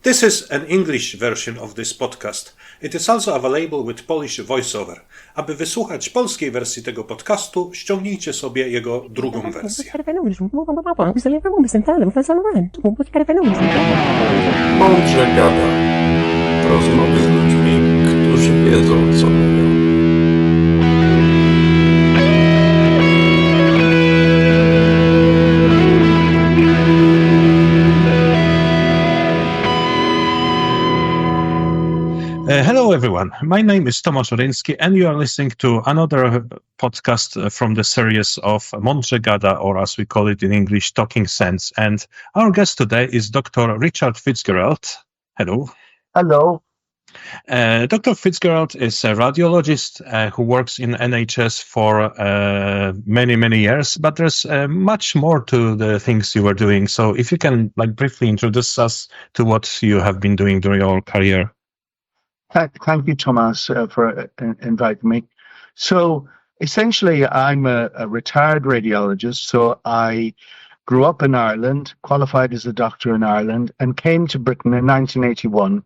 This is an English version of this podcast. It is also available with Polish voiceover. Aby wysłuchać polskiej wersji tego podcastu, ściągnijcie sobie jego drugą wersję. Mądrze gada. Rozmowy z ludźmi, którzy wiedzą, co mówią. Hello, everyone. My name is Tomasz Oryński, and you are listening to another podcast from the series of Mądrze Gada, or as we call it in English, Talking Sense. And our guest today is Dr. Richard Fitzgerald. Hello. Hello. Dr. Fitzgerald is a radiologist who works in NHS for many, many years, but there's much more to the things you were doing. So if you can briefly introduce us to what you have been doing during your career. Thank you, Thomas, for inviting me. So essentially, I'm a retired radiologist. So I grew up in Ireland, qualified as a doctor in Ireland, and came to Britain in 1981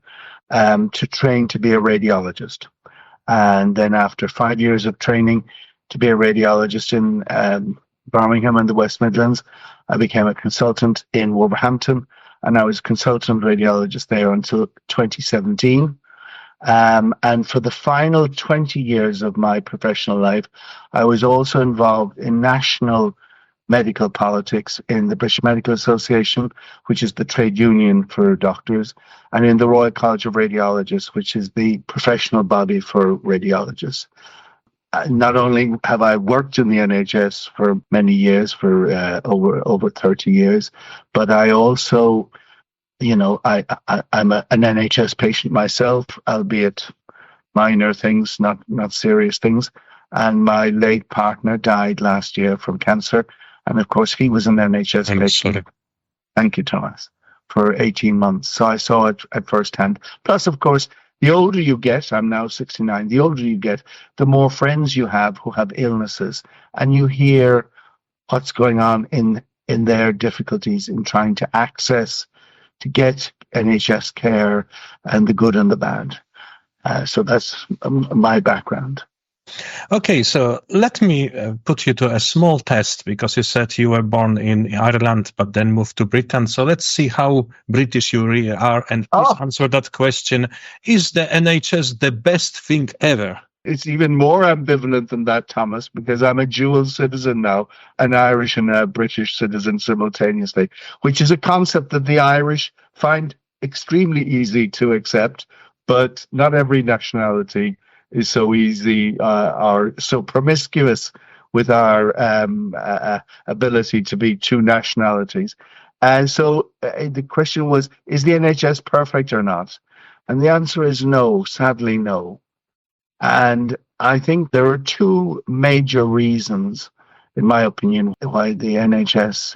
to train to be a radiologist. And then after 5 years of training to be a radiologist in Birmingham and the West Midlands, I became a consultant in Wolverhampton, and I was consultant radiologist there until 2017. And for the final 20 years of my professional life, I was also involved in national medical politics in the British Medical Association, which is the trade union for doctors, and in the Royal College of Radiologists, which is the professional body for radiologists. Not only have I worked in the NHS for many years, for over 30 years, but I also I'm an NHS patient myself, albeit minor things, not serious things. And my late partner died last year from cancer. And of course, he was an NHS patient. Sorry. Thank you, Thomas, for 18 months. So I saw it at first hand. Plus, of course, the older you get, I'm now 69, the older you get, the more friends you have who have illnesses. And you hear what's going on in their difficulties in trying to access to get NHS care and the good and the bad. So that's my background. Okay, so let me put you to a small test, because you said you were born in Ireland but then moved to Britain. So let's see how British you really are, and please answer that question. Is the NHS the best thing ever? It's even more ambivalent than that, Thomas, because I'm a dual citizen now, an Irish and a British citizen simultaneously, which is a concept that the Irish find extremely easy to accept, but not every nationality is so easy or so promiscuous with our ability to be two nationalities. And so the question was, is the NHS perfect or not? And the answer is no, sadly no. And I think there are two major reasons, in my opinion, why the NHS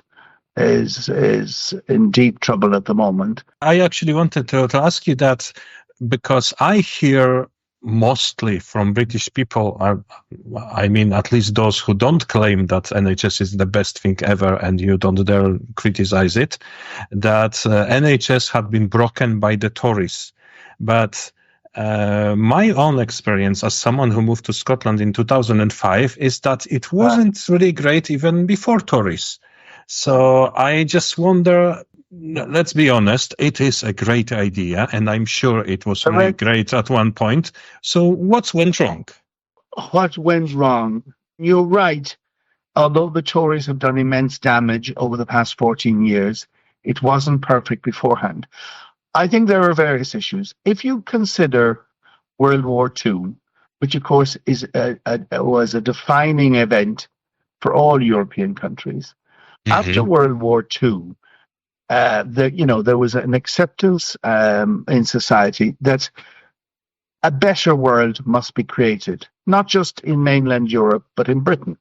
is in deep trouble at the moment. I actually wanted to ask you that, because I hear mostly from British people, I mean, at least those who don't claim that NHS is the best thing ever and you don't dare criticize it, that NHS had been broken by the Tories. But my own experience as someone who moved to Scotland in 2005 is that it wasn't really great even before Tories. So I just wonder, let's be honest, it is a great idea, and I'm sure it was really great at one point. So what went wrong? What went wrong? You're right. Although the Tories have done immense damage over the past 14 years, it wasn't perfect beforehand. I think there are various issues. If you consider World War II, which of course was a defining event for all European countries, after World War II, there was an acceptance in society that a better world must be created, not just in mainland Europe, but in Britain.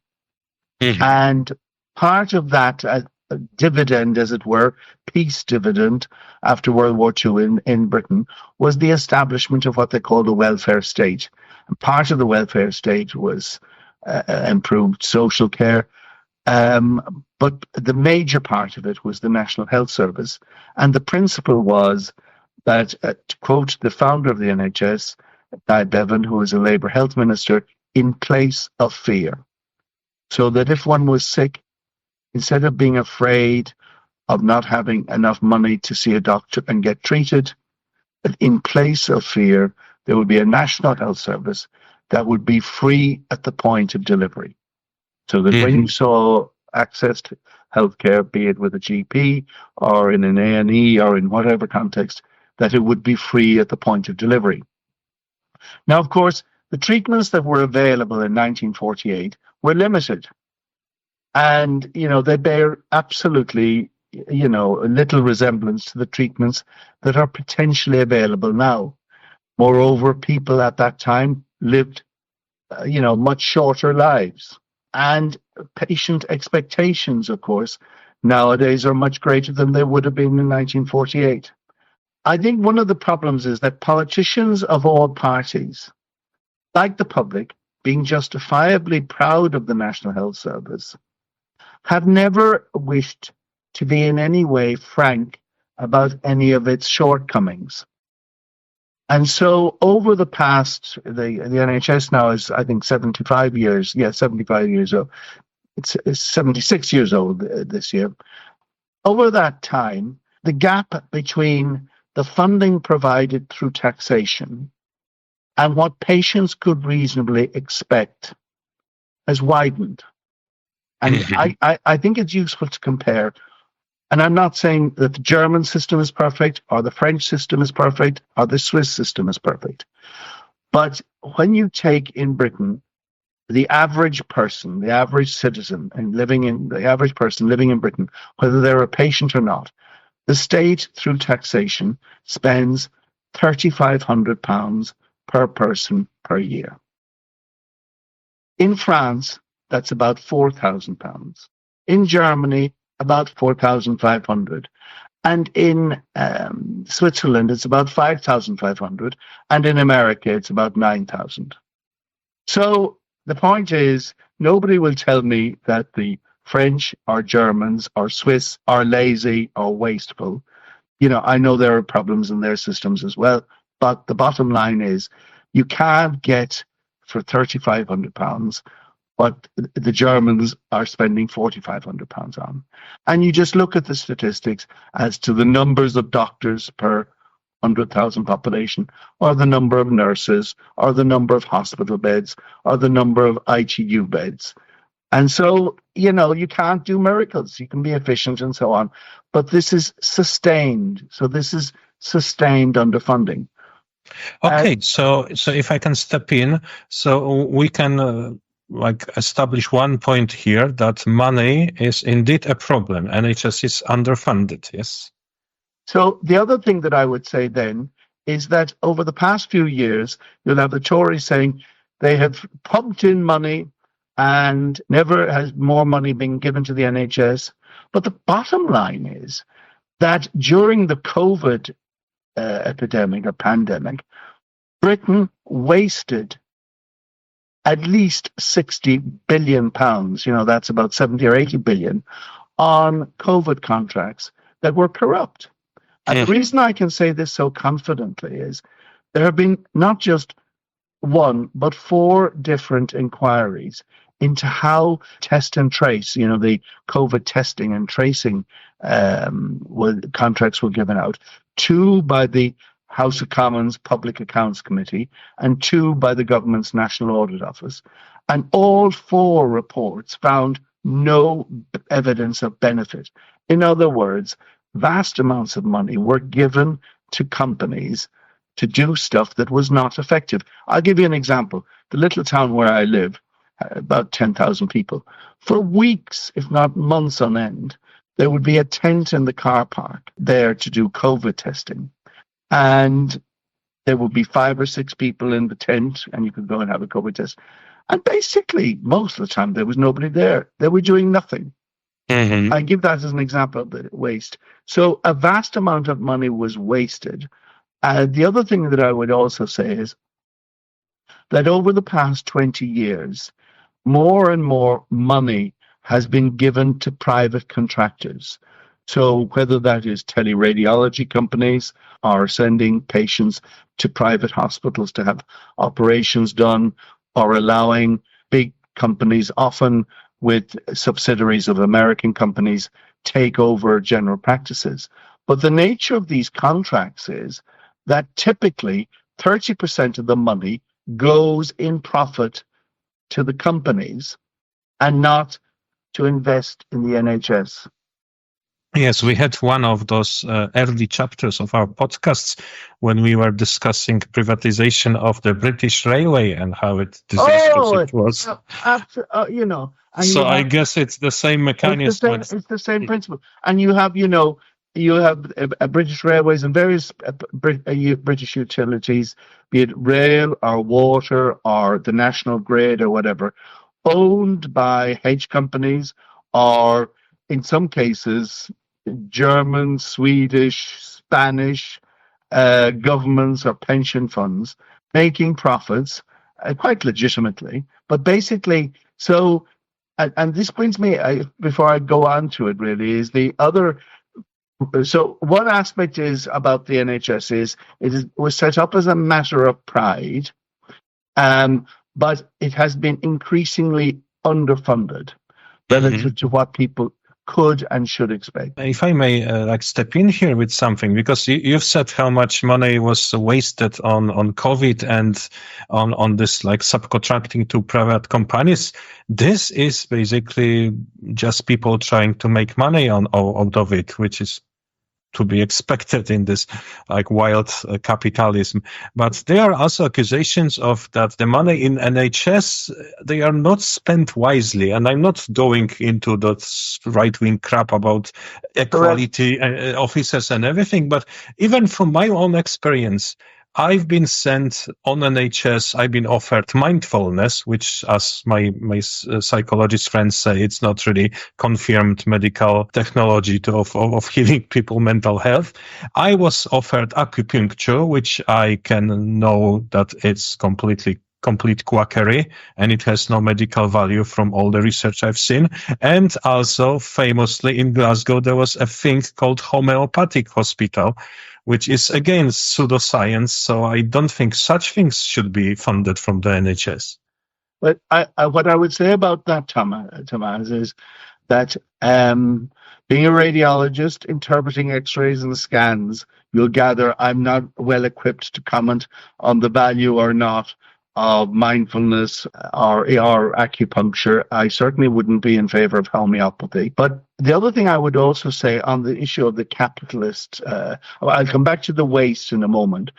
And part of that dividend, as it were, peace dividend after World War II in Britain, was the establishment of what they called the welfare state. And part of the welfare state was improved social care, but the major part of it was the National Health Service. And the principle was that, to quote the founder of the NHS, Di Bevan, who was a Labour health minister, in place of fear. So that if one was sick, instead of being afraid of not having enough money to see a doctor and get treated, that in place of fear, there would be a national health service that would be free at the point of delivery. So that when you saw access to healthcare, be it with a GP or in an A&E or in whatever context, that it would be free at the point of delivery. Now, of course, the treatments that were available in 1948 were limited. And, they bear absolutely, little resemblance to the treatments that are potentially available now. Moreover, people at that time lived, much shorter lives. And patient expectations, of course, nowadays are much greater than they would have been in 1948. I think one of the problems is that politicians of all parties, like the public, being justifiably proud of the National Health Service, have never wished to be in any way frank about any of its shortcomings. And so over the past, the NHS now is, I think, 75 years old. It's 76 years old this year. Over that time, the gap between the funding provided through taxation and what patients could reasonably expect has widened. And I think it's useful to compare. And I'm not saying that the German system is perfect or the French system is perfect or the Swiss system is perfect. But when you take in Britain the average person, the average citizen the average person living in Britain, whether they're a patient or not, the state through taxation spends £3,500 per person per year. In France, that's about £4,000. In Germany, about 4,500. And in Switzerland, it's about 5,500. And in America, it's about 9,000. So the point is, nobody will tell me that the French or Germans or Swiss are lazy or wasteful. I know there are problems in their systems as well. But the bottom line is, you can't get for £3,500 what the Germans are spending £4,500 on. And you just look at the statistics as to the numbers of doctors per 100,000 population, or the number of nurses, or the number of hospital beds, or the number of ITU beds. And so, you can't do miracles. You can be efficient and so on. But this is sustained. So this is sustained underfunding. Okay, so if I can step in, so we can establish one point here, that money is indeed a problem. NHS is underfunded, yes? So the other thing that I would say then is that over the past few years, you'll have the Tories saying they have pumped in money and never has more money been given to the NHS. But the bottom line is that during the COVID epidemic or pandemic, Britain wasted at least £60 billion, that's about 70 or 80 billion, on COVID contracts that were corrupt. And the reason I can say this so confidently is there have been not just one, but 4 different inquiries into how test and trace, the COVID testing and tracing contracts were given out. 2 by the House of Commons Public Accounts Committee and 2 by the government's National Audit Office. And all 4 reports found no evidence of benefit. In other words, vast amounts of money were given to companies to do stuff that was not effective. I'll give you an example. The little town where I live, about 10,000 people, for weeks, if not months on end, there would be a tent in the car park there to do COVID testing. And there would be 5 or 6 people in the tent, and you could go and have a COVID test. And basically, most of the time, there was nobody there. They were doing nothing. I give that as an example of the waste. So a vast amount of money was wasted. The other thing that I would also say is that over the past 20 years, more and more money has been given to private contractors So whether that is teleradiology companies or sending patients to private hospitals to have operations done, or allowing big companies, often with subsidiaries of American companies, take over general practices. But the nature of these contracts is that typically 30% of the money goes in profit to the companies and not to invest in the NHS. Yes, we had one of those early chapters of our podcasts when we were discussing privatization of the British Railway and how disastrous it was. You know. And So I guess it's the same mechanism. It's the same principle. And you have, you have British Railways and various British utilities, be it rail or water or the National Grid or whatever, owned by hedge companies or, in some cases, German, Swedish, Spanish governments or pension funds making profits quite legitimately. But basically, so, and this brings me, before I go on to it really, is the other. So one aspect is about the NHS is it was set up as a matter of pride, but it has been increasingly underfunded relative to what people could and should expect. If I may step in here with something, because you've said how much money was wasted on COVID and on this subcontracting to private companies. This is basically just people trying to make money out of it, which is to be expected in this wild capitalism. But there are also accusations of that the money in NHS, they are not spent wisely. And I'm not going into that right-wing crap about equality officers and everything. But even from my own experience, I've been sent on NHS, I've been offered mindfulness, which, as my psychologist friends say, it's not really confirmed medical technology of healing people mental health. I was offered acupuncture, which I can know that it's complete quackery and it has no medical value from all the research I've seen. And also famously in Glasgow, there was a thing called homeopathic hospital, which is again pseudoscience. So I don't think such things should be funded from the NHS. But what I would say about that, Thomas, is that being a radiologist, interpreting X-rays and scans, you'll gather I'm not well equipped to comment on the value or not of mindfulness or acupuncture. I certainly wouldn't be in favor of homeopathy. But the other thing I would also say on the issue of the capitalist, I'll come back to the waste in a moment,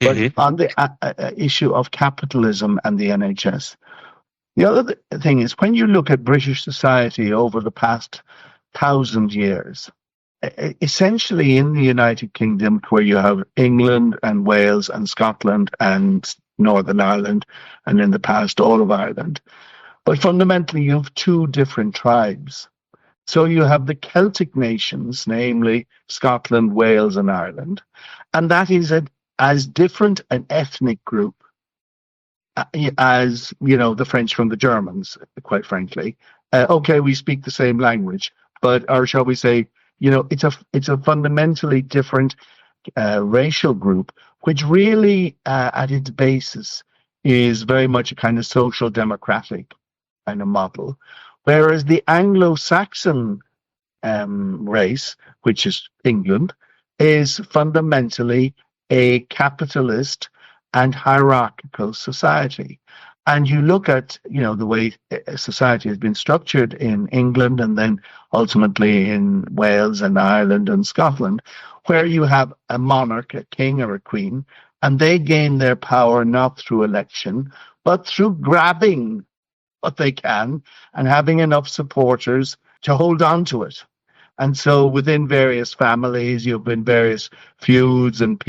but on the issue of capitalism and the NHS, the other thing is when you look at British society over the past 1,000 years, essentially in the United Kingdom, where you have England and Wales and Scotland and Northern Ireland, and in the past all of Ireland. But fundamentally, you have two different tribes. So you have the Celtic nations, namely Scotland, Wales, and Ireland, and that is as different an ethnic group as, the French from the Germans, quite frankly. Okay, we speak the same language, but, or shall we say, it's a fundamentally different racial group, which really, at its basis, is very much a kind of social democratic kind of model. Whereas the Anglo-Saxon race, which is England, is fundamentally a capitalist and hierarchical society. And you look at, the way society has been structured in England and then ultimately in Wales and Ireland and Scotland, where you have a monarch, a king or a queen, and they gain their power not through election, but through grabbing what they can and having enough supporters to hold on to it. And so within various families, you've been various feuds and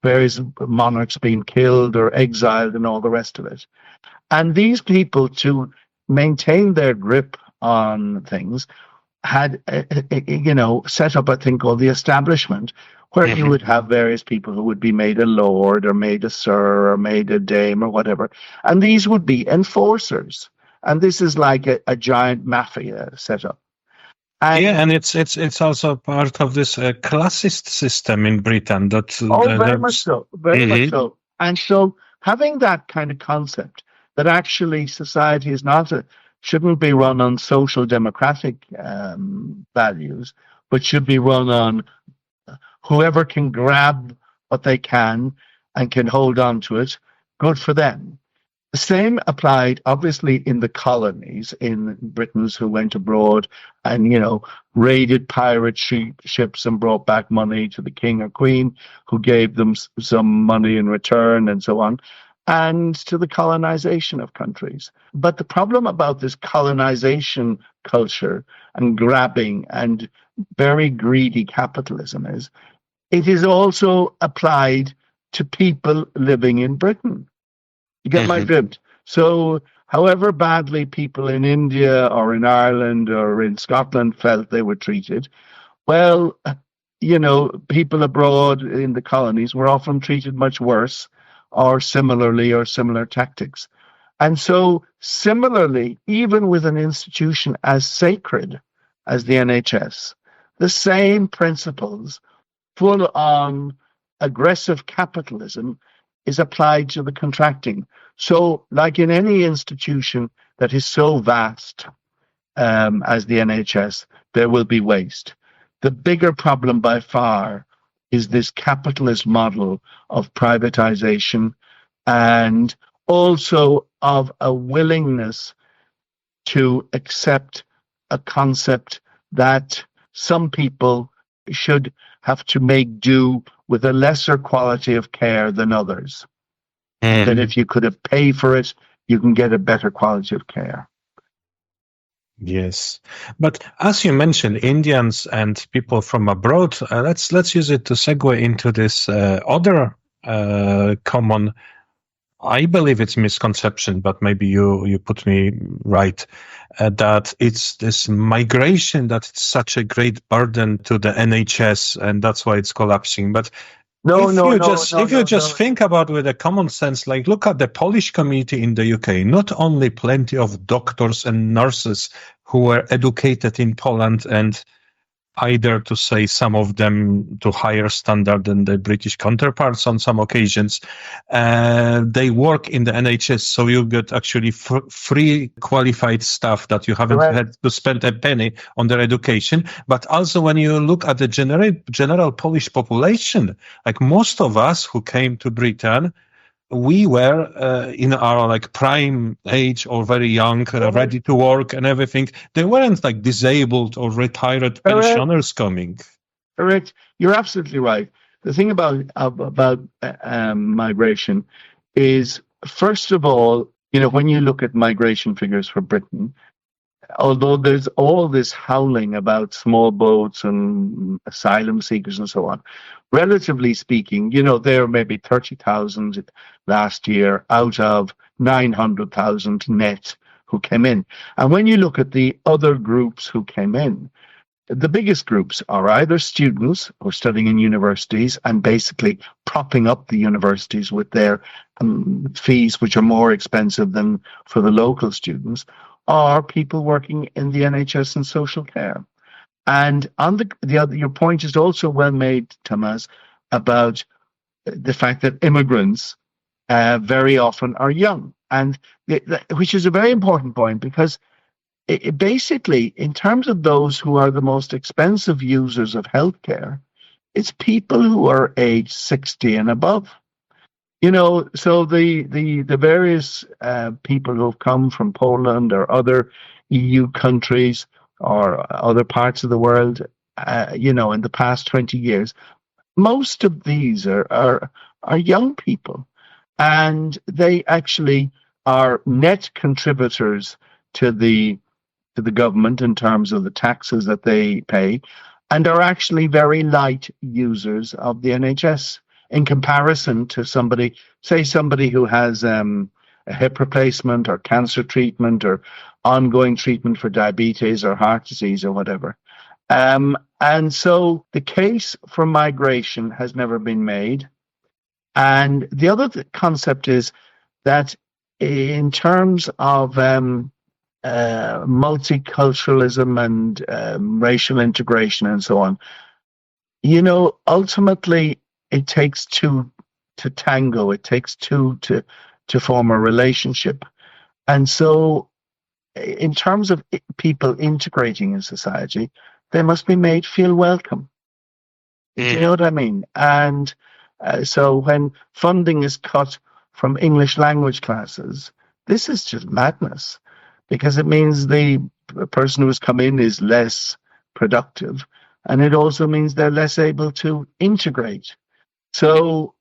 various monarchs being killed or exiled and all the rest of it. And these people, to maintain their grip on things, had, set up a thing called the establishment, where you would have various people who would be made a lord or made a sir or made a dame or whatever. And these would be enforcers. And this is like a giant mafia setup. And it's also part of this classist system in Britain. Very much so, very much so. And so having that kind of concept that actually society is shouldn't be run on social democratic values, but should be run on whoever can grab what they can and can hold on to it, good for them. The same applied, obviously, in the colonies, in Britons who went abroad and, raided pirate ships and brought back money to the king or queen, who gave them some money in return and so on, and to the colonization of countries. But the problem about this colonization culture and grabbing and very greedy capitalism is it is also applied to people living in Britain. You get my drift? So however badly people in India or in Ireland or in Scotland felt they were treated, well, people abroad in the colonies were often treated much worse or similar tactics. And so similarly, even with an institution as sacred as the NHS, the same principles, full on aggressive capitalism, is applied to the contracting. So like in any institution that is so vast as the NHS, there will be waste. The bigger problem by far is this capitalist model of privatization and also of a willingness to accept a concept that some people should have to make do with a lesser quality of care than others. That if you could have paid for it, you can get a better quality of care. Yes, but as you mentioned, Indians and people from abroad. Let's use it to segue into this other common. I believe it's misconception, but maybe you put me right. That it's this migration that it's such a great burden to the NHS, and that's why it's collapsing. But if you just think about with a common sense, like look at the Polish community in the UK, not only plenty of doctors and nurses who were educated in Poland and either to say some of them to higher standard than the British counterparts on some occasions. They work in the NHS, so you get actually free qualified staff that you haven't had to spend a penny on their education. But also when you look at the general Polish population, like most of us who came to Britain, we were in our prime age or very young, ready to work and everything. They weren't disabled or retired pensioners coming. Correct. You're absolutely right. The thing about migration is, first of all, when you look at migration figures for Britain, although there's all this howling about small boats and asylum seekers and so on, relatively speaking, there are maybe 30,000 last year out of 900,000 net who came in. And when you look at the other groups who came in, the biggest groups are either students who are studying in universities and basically propping up the universities with their fees, which are more expensive than for the local students, or people working in the NHS and social care. And on the other, your point is also well made, Thomas, about the fact that immigrants very often are young, and which is a very important point, because it basically, in terms of those who are the most expensive users of healthcare, it's people who are age 60 and above. So the various people who have come from Poland or other EU countries or other parts of the world, in the past 20 years, most of these are young people, and they actually are net contributors to the government in terms of the taxes that they pay, and are actually very light users of the NHS in comparison to somebody who has a hip replacement or cancer treatment or ongoing treatment for diabetes or heart disease or whatever. And so the case for migration has never been made. And the other concept is that in terms of multiculturalism and racial integration and so on. You know, ultimately, it takes two to tango. It takes two to form a relationship. And so, in terms of people integrating in society, they must be made feel welcome. Do you know what I mean? And so when funding is cut from English language classes, this is just madness, because it means the person who's come in is less productive, and it also means they're less able to integrate. So,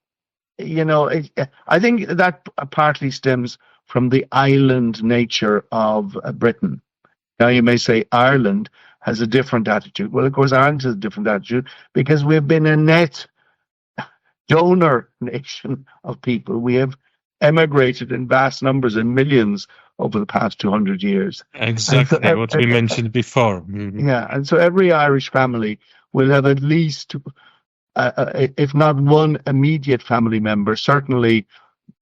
you know, I think that partly stems from the island nature of Britain. Now, you may say Ireland has a different attitude. Well, of course, Ireland has a different attitude because we've been a net donor nation of people. We have emigrated in vast numbers, in millions, over the past 200 years. Exactly so, what we mentioned before. Yeah, and so every Irish family will have at least, if not one immediate family member, certainly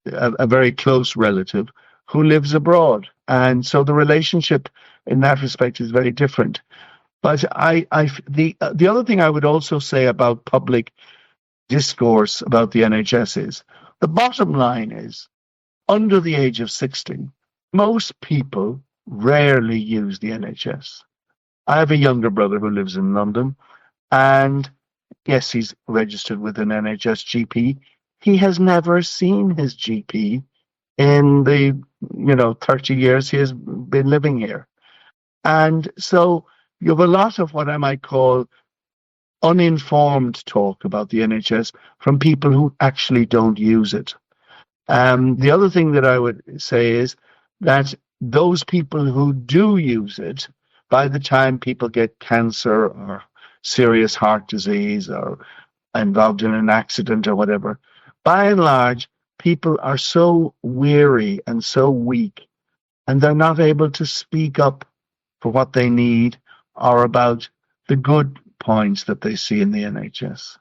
a very close relative who lives abroad. And so the relationship in that respect is very different. But the other thing I would also say about public discourse about the NHS is, the bottom line is, under the age of 60, most people rarely use the NHS. I have a younger brother who lives in London, and yes, he's registered with an NHS GP. He has never seen his GP in the 30 years he has been living here. And so you have a lot of what I might call uninformed talk about the NHS from people who actually don't use it. The other thing that I would say is that those people who do use it, by the time people get cancer or serious heart disease or involved in an accident or whatever, by and large, people are so weary and so weak, and they're not able to speak up for what they need or about the good points that they see in the NHS.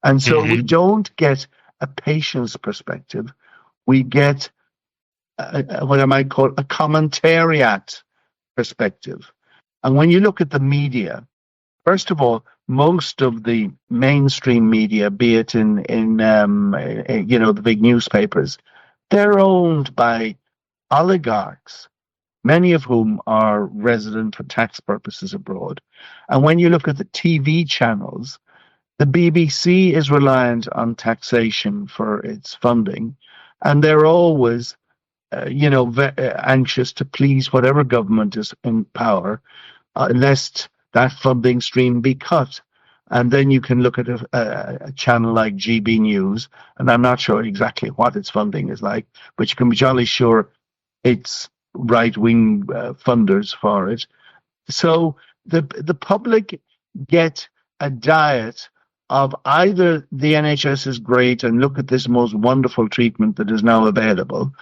And so we don't get a patient's perspective. We get what I might call a commentariat perspective. And when you look at the media, first of all, most of the mainstream media, be it in the big newspapers, they're owned by oligarchs, many of whom are resident for tax purposes abroad. And when you look at the TV channels, the BBC is reliant on taxation for its funding, and they're always, anxious to please whatever government is in power, lest that funding stream be cut. And then you can look at a channel like GB News, and I'm not sure exactly what its funding is like, but you can be jolly sure it's right-wing funders for it. So the public get a diet of either the NHS is great and look at this most wonderful treatment that is now available,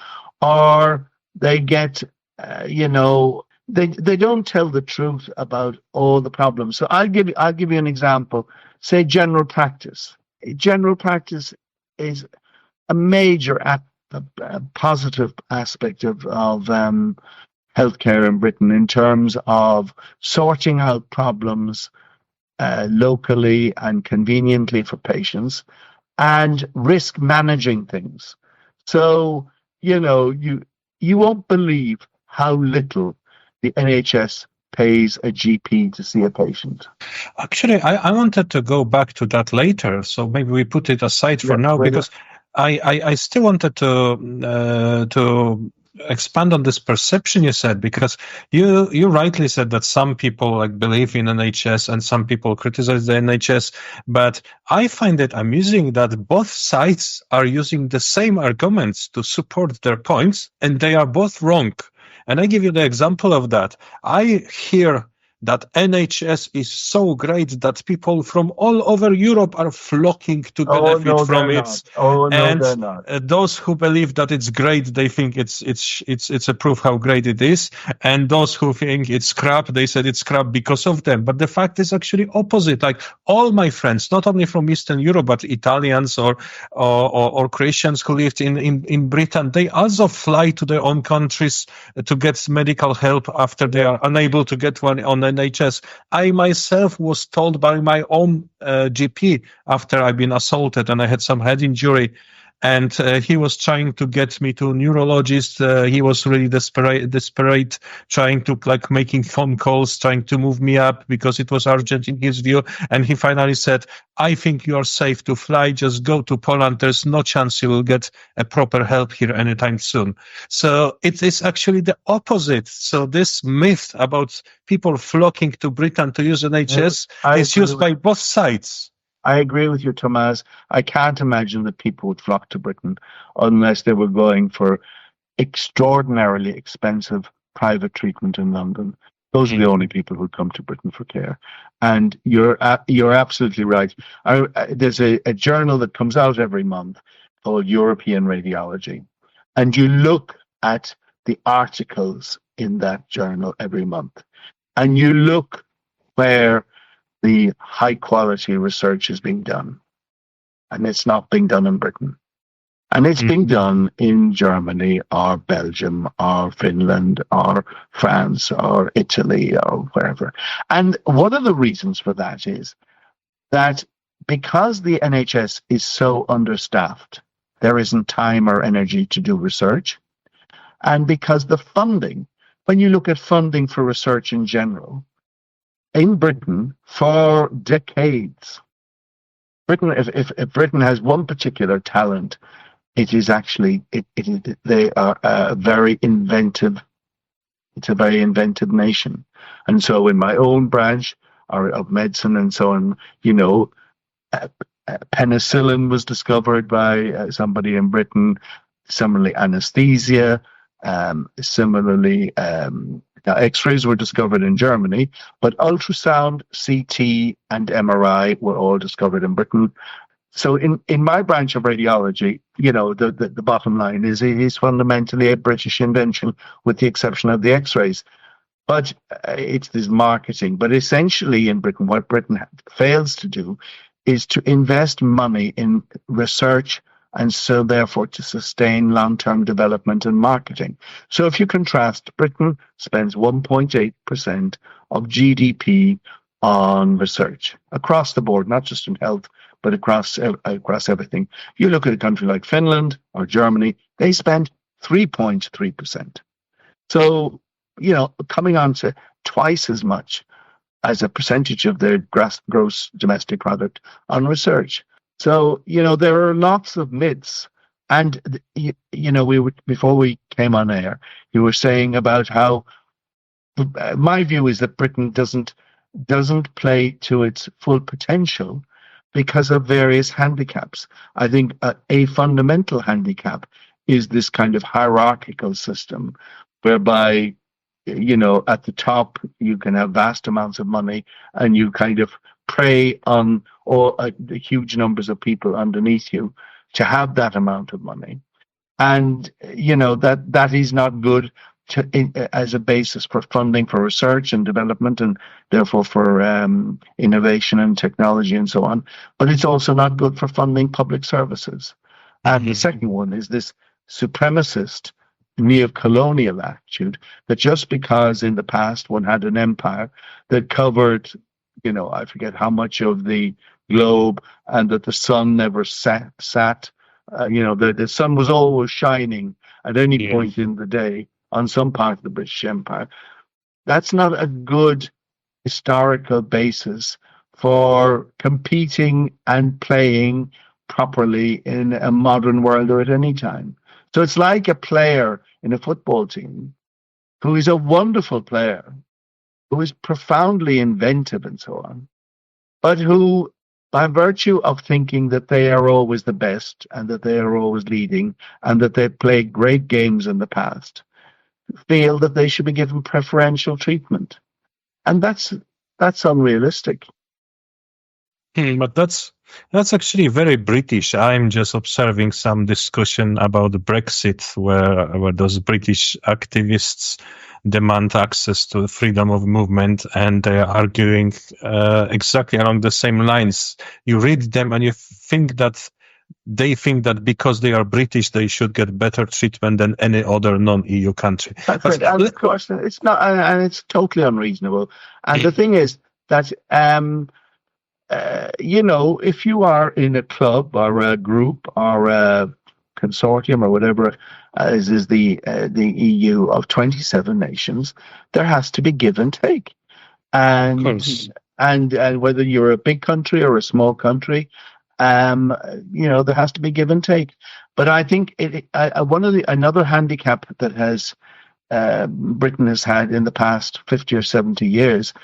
or they get, they don't tell the truth about all the problems. So I'll give you an example. Say general practice. General practice is a major positive aspect of healthcare in Britain in terms of sorting out problems locally and conveniently for patients, and risk managing things. So, you won't believe how little the NHS pays a GP to see a patient. Actually, I wanted to go back to that later, so maybe we put it aside for now, because I still wanted to expand on this perception you said, because you rightly said that some people believe in NHS and some people criticize the NHS, but I find it amusing that both sides are using the same arguments to support their points, and they are both wrong. And I give you the example of that. I hear that NHS is so great that people from all over Europe are flocking to benefit from it. They're not. Those who believe that it's great, they think it's a proof how great it is. And those who think it's crap, they said it's crap because of them. But the fact is actually opposite. Like all my friends, not only from Eastern Europe, but Italians or Christians who lived in Britain, they also fly to their own countries to get medical help after they are unable to get one on NHS. I myself was told by my own GP after I've been assaulted and I had some head injury, and he was trying to get me to a neurologist. He was really desperate, trying to making phone calls, trying to move me up because it was urgent in his view. And he finally said, I think you are safe to fly. Just go to Poland. There's no chance you will get a proper help here anytime soon. So it is actually the opposite. So this myth about people flocking to Britain to use NHS is used by both sides. I agree with you, Tomas. I can't imagine that people would flock to Britain unless they were going for extraordinarily expensive private treatment in London. Those are the only people who come to Britain for care. And you're absolutely right. There's a journal that comes out every month called European Radiology. And you look at the articles in that journal every month. And you look where the high quality research is being done. And it's not being done in Britain. And it's being done in Germany or Belgium or Finland or France or Italy or wherever. And one of the reasons for that is that because the NHS is so understaffed, there isn't time or energy to do research. And because the funding, when you look at funding for research in general, in Britain, for decades, if Britain has one particular talent, it is actually they are very inventive. It's a very inventive nation, and so in my own branch of medicine and so on, penicillin was discovered by somebody in Britain. Similarly, anesthesia. Similarly. Now, X-rays were discovered in Germany, but ultrasound, CT, and MRI were all discovered in Britain. So in my branch of radiology, the bottom line is it is fundamentally a British invention, with the exception of the X-rays. But it's this marketing. But essentially in Britain, what Britain fails to do is to invest money in research and so therefore to sustain long-term development and marketing. So if you contrast, Britain spends 1.8% of GDP on research across the board, not just in health, but across everything. You look at a country like Finland or Germany, they spend 3.3%. So, coming on to twice as much as a percentage of their gross domestic product on research. So, there are lots of myths. And, before we came on air, you were saying about how my view is that Britain doesn't play to its full potential because of various handicaps. I think a fundamental handicap is this kind of hierarchical system whereby, at the top, you can have vast amounts of money and you kind of prey on the huge numbers of people underneath you to have that amount of money. And, that is not good as a basis for funding for research and development and therefore for innovation and technology and so on. But it's also not good for funding public services. And the second one is this supremacist neo-colonial attitude that just because in the past one had an empire that covered, I forget how much of the globe, and that the sun never sat. The sun was always shining at any point in the day on some part of the British Empire. That's not a good historical basis for competing and playing properly in a modern world or at any time. So it's like a player in a football team who is a wonderful player, who is profoundly inventive and so on, but who, by virtue of thinking that they are always the best and that they are always leading and that they've played great games in the past, feel that they should be given preferential treatment. and that's unrealistic. But that's actually very British. I'm just observing some discussion about Brexit, where those British activists demand access to freedom of movement, and they are arguing exactly along the same lines. You read them and you think that they think that because they are British, they should get better treatment than any other non-EU country. That's right. And of course, it's not, and it's totally unreasonable. And the thing is that, if you are in a club or a group or a consortium or whatever, as is the EU of 27 nations, there has to be give and take. And whether you're a big country or a small country, there has to be give and take. But I think another handicap that Britain has had in the past 50 or 70 years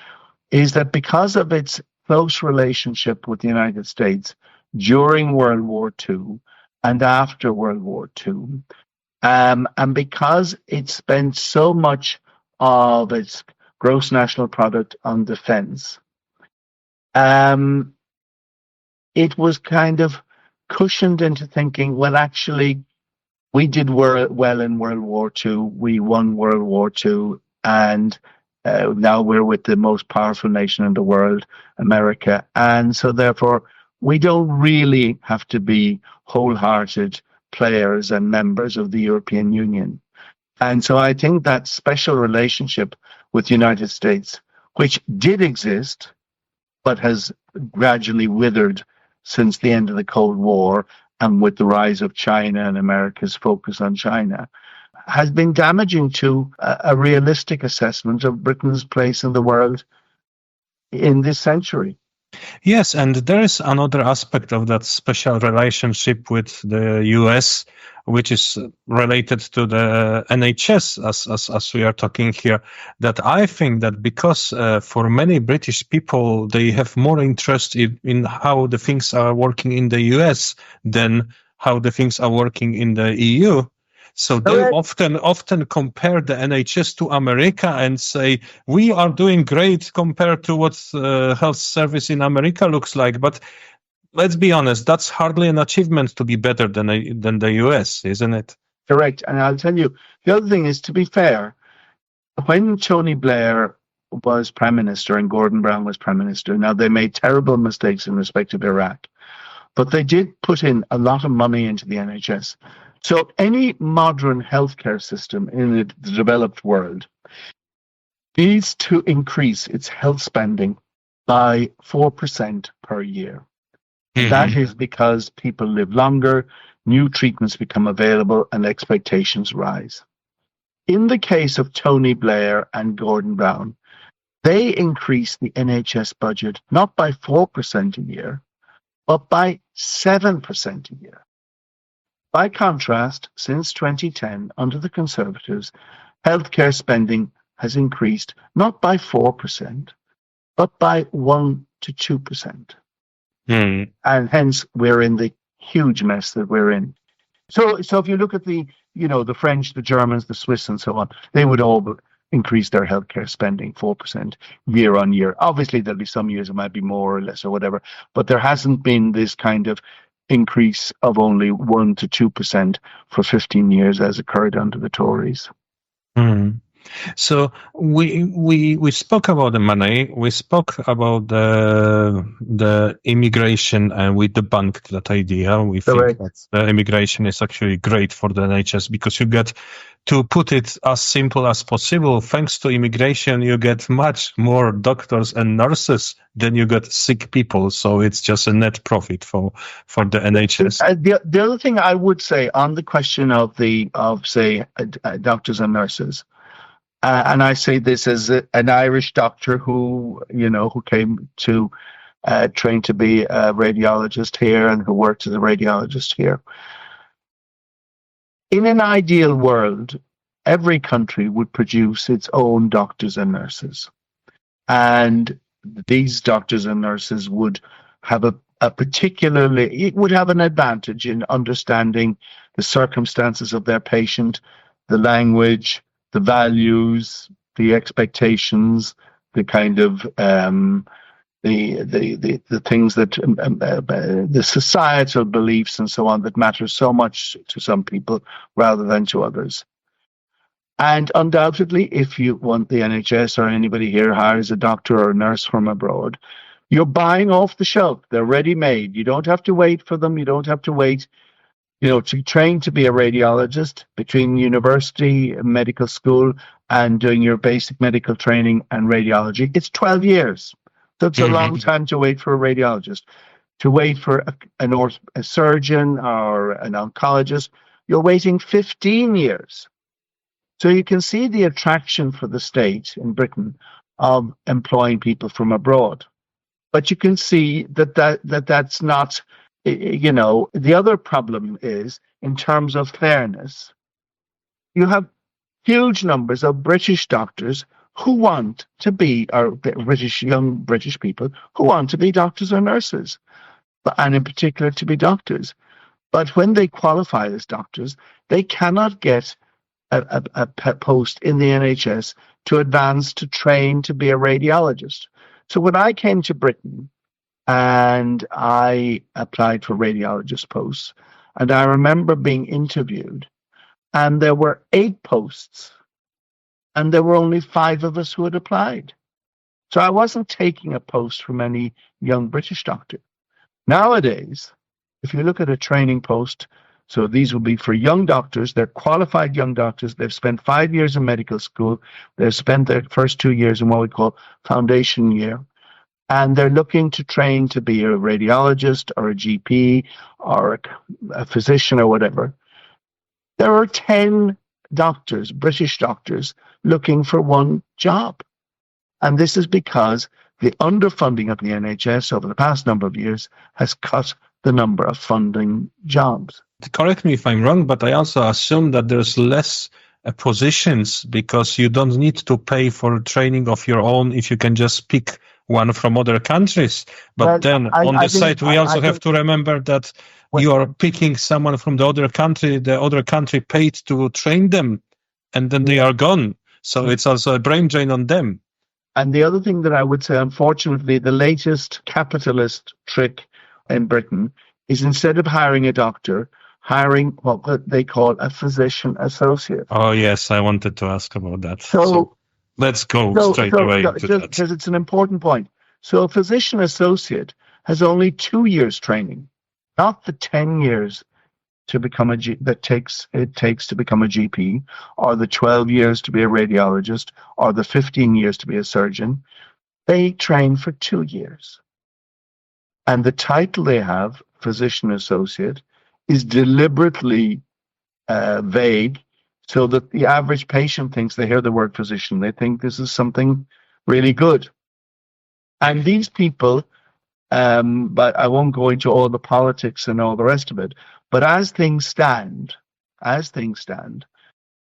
is that because of its close relationship with the United States during World War II and after World War II, and because it spent so much of its gross national product on defense, it was kind of cushioned into thinking, well, actually, we did well in World War II. We won World War II, and now we're with the most powerful nation in the world, America. And so therefore, we don't really have to be wholehearted players and members of the European Union. And so I think that special relationship with the United States, which did exist, but has gradually withered since the end of the Cold War and with the rise of China and America's focus on China, has been damaging to a realistic assessment of Britain's place in the world in this century. Yes, and there is another aspect of that special relationship with the US, which is related to the NHS, as we are talking here, that I think that because for many British people, they have more interest in how the things are working in the US than how the things are working in the EU. So they often compare the NHS to America and say, we are doing great compared to what health service in America looks like. But let's be honest, that's hardly an achievement to be better than the US, isn't it? Correct. And I'll tell you, the other thing is, to be fair, when Tony Blair was Prime Minister and Gordon Brown was Prime Minister, now they made terrible mistakes in respect of Iraq, but they did put in a lot of money into the NHS. So any modern healthcare system in the developed world needs to increase its health spending by 4% per year. Mm-hmm. That is because people live longer, new treatments become available, and expectations rise. In the case of Tony Blair and Gordon Brown, they increased the NHS budget not by 4% a year, but by 7% a year. By contrast, since 2010, under the Conservatives, healthcare spending has increased not by 4%, but by 1 to 2%. And hence, we're in the huge mess that we're in. So if you look at the French, the Germans, the Swiss, and so on, they would all increase their healthcare spending 4% year on year. Obviously, there'll be some years it might be more or less or whatever, but there hasn't been this kind of increase of only 1 to 2% for 15 years as occurred under the Tories. So we spoke about the money, we spoke about the immigration, and we debunked that idea. We think that the immigration is actually great for the NHS because you get, to put it as simple as possible, thanks to immigration, you get much more doctors and nurses than you get sick people. So it's just a net profit for the NHS. The other thing I would say on the question of doctors and nurses, and I say this as an Irish doctor who came to train to be a radiologist here and who worked as a radiologist here. In an ideal world, every country would produce its own doctors and nurses. And these doctors and nurses would have it would have an advantage in understanding the circumstances of their patient, the language, the values, the expectations, the kind of the things that the societal beliefs and so on that matter so much to some people rather than to others. And undoubtedly, if you want the NHS or anybody here hires a doctor or a nurse from abroad, you're buying off the shelf. They're ready-made. You don't have to wait for them. You don't have to wait, to train to be a radiologist between university, medical school, and doing your basic medical training and radiology. It's 12 years. That's a long time to wait for a radiologist. To wait for a surgeon or an oncologist, you're waiting 15 years. So you can see the attraction for the state in Britain of employing people from abroad. But you can see that's not, the other problem is, in terms of fairness, you have huge numbers of British doctors who want to be, or young British people who want to be doctors or nurses, and in particular to be doctors. But when they qualify as doctors, they cannot get a post in the NHS to advance to train to be a radiologist. So when I came to Britain and I applied for radiologist posts, and I remember being interviewed, and there were 8 posts, and there were only 5 of us who had applied. So I wasn't taking a post from any young British doctor. Nowadays, if you look at a training post, so these will be for young doctors. They're qualified young doctors. They've spent 5 years in medical school. They've spent their first 2 years in what we call foundation year. And they're looking to train to be a radiologist or a GP or a physician or whatever. There are 10 doctors, British doctors, looking for one job. And this is because the underfunding of the NHS over the past number of years has cut the number of funding jobs. Correct me if I'm wrong, but I also assume that there's less positions because you don't need to pay for training of your own if you can just pick one from other countries. But well, then on the side, we also have to remember that you are picking someone from the other country paid to train them, and then they are gone. So it's also a brain drain on them. And the other thing that I would say, unfortunately, the latest capitalist trick in Britain is instead of hiring a doctor, hiring what they call a physician associate. Oh, yes, I wanted to ask about that. So let's go straight away to that. Because it's an important point. So a physician associate has only 2 years training, not the 10 years to become it takes to become a GP, or the 12 years to be a radiologist, or the 15 years to be a surgeon. They train for 2 years. And the title they have, physician associate, is deliberately vague so that the average patient thinks they hear the word physician, they think this is something really good. And these people, but I won't go into all the politics and all the rest of it, but as things stand,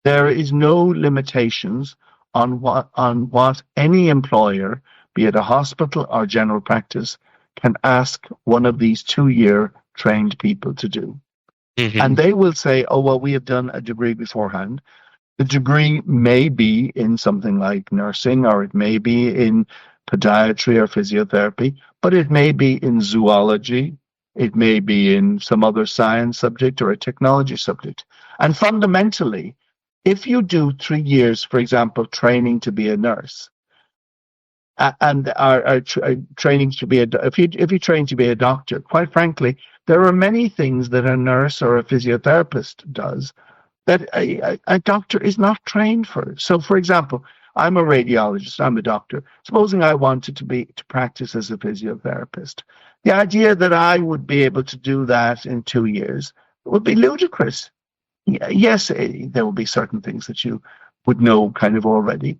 there is no limitations on what any employer, be it a hospital or general practice, can ask one of these 2-year trained people to do. Mm-hmm. And they will say, oh, well, we have done a degree beforehand. The degree may be in something like nursing, or it may be in podiatry or physiotherapy, but it may be in zoology, it may be in some other science subject or a technology subject. And fundamentally, if you do 3 years, for example, training to be a nurse, and are training to be if you train to be a doctor, quite frankly, there are many things that a nurse or a physiotherapist does that a doctor is not trained for. So, for example, I'm a radiologist, I'm a doctor. Supposing I wanted to practice as a physiotherapist, the idea that I would be able to do that in 2 years would be ludicrous. Yes, there will be certain things that you would know kind of already,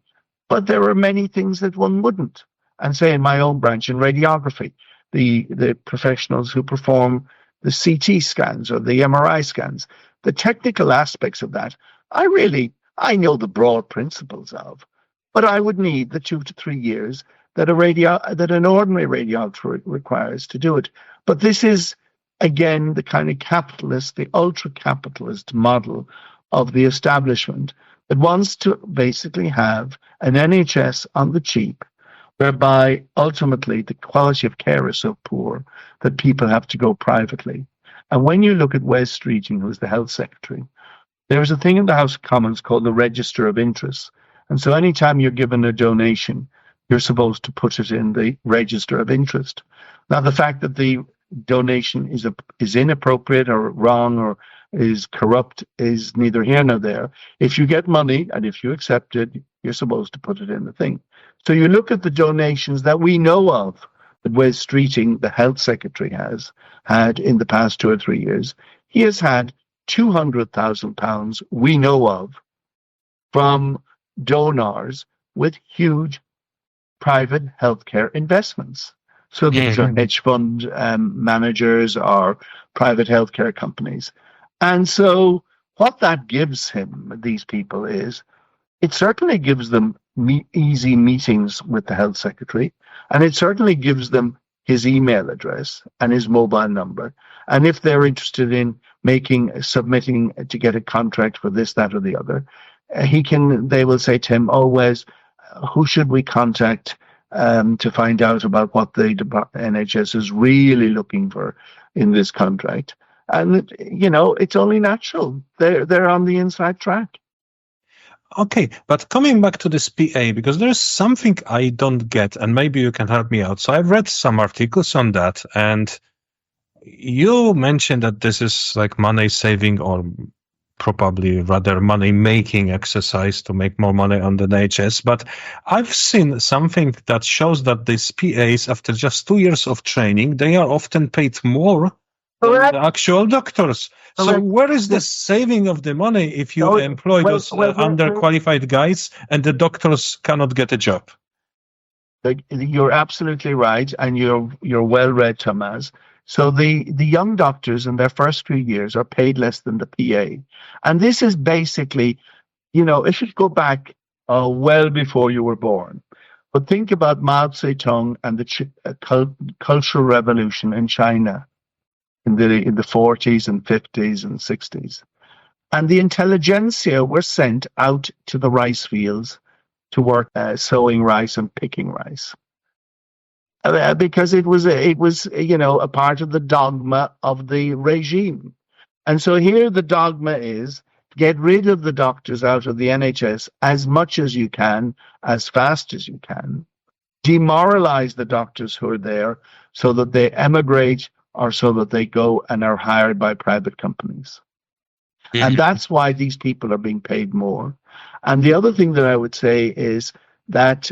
but there are many things that one wouldn't. And say in my own branch, in radiography, the professionals who perform the CT scans or the MRI scans, the technical aspects of that, I know the broad principles of, but I would need the 2 to 3 years that an ordinary radiographer requires to do it. But this is, again, the kind of capitalist, the ultra-capitalist model of the establishment that wants to basically have an NHS on the cheap whereby ultimately the quality of care is so poor that people have to go privately. And when you look at Wes Streeting, who's the health secretary, there is a thing in the House of Commons called the Register of Interests. And so anytime you're given a donation, you're supposed to put it in the Register of Interest. Now, the fact that the donation is inappropriate or wrong or is corrupt is neither here nor there. If you get money and if you accept it, you're supposed to put it in the thing. So you look at the donations that we know of that Wes Streeting, the health secretary, has had in the past 2 or 3 years. He has had £200,000 we know of from donors with huge private healthcare investments. So these are hedge fund managers or private healthcare companies. And so what that gives him, these people, is it certainly gives them easy meetings with the health secretary, and it certainly gives them his email address and his mobile number. And if they're interested in submitting to get a contract for this, that, or the other, they will say to him, "Oh, Wes, who should we contact to find out about what the NHS is really looking for in this contract?" And it's only natural. They're on the inside track. Okay, but coming back to this PA, because there's something I don't get, and maybe you can help me out. So I've read some articles on that, and you mentioned that this is like money saving or probably rather money-making exercise to make more money on the NHS. But I've seen something that shows that these PAs, after just 2 years of training, they are often paid more than the actual doctors. So where is the saving of the money if you employ those underqualified guys and the doctors cannot get a job? You're absolutely right, and you're well read, Thomas. So the young doctors in their first few years are paid less than the PA. And this is basically, if you go back well before you were born, but think about Mao Zedong and the Cultural Revolution in China in the 40s and 50s and 60s. And the intelligentsia were sent out to the rice fields to work sowing rice and picking rice. Because it was a part of the dogma of the regime. And so here the dogma is get rid of the doctors out of the NHS as much as you can, as fast as you can, demoralize the doctors who are there so that they emigrate or so that they go and are hired by private companies. Mm-hmm. And that's why these people are being paid more. And the other thing that I would say is that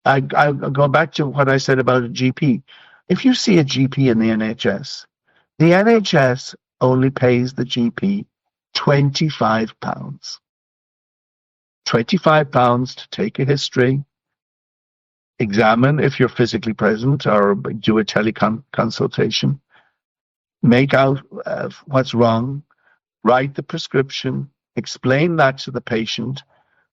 I go back to what I said about a GP. If you see a GP in the NHS only pays the GP £25. £25 to take a history, examine if you're physically present or do a teleconsultation, make out what's wrong, write the prescription, explain that to the patient,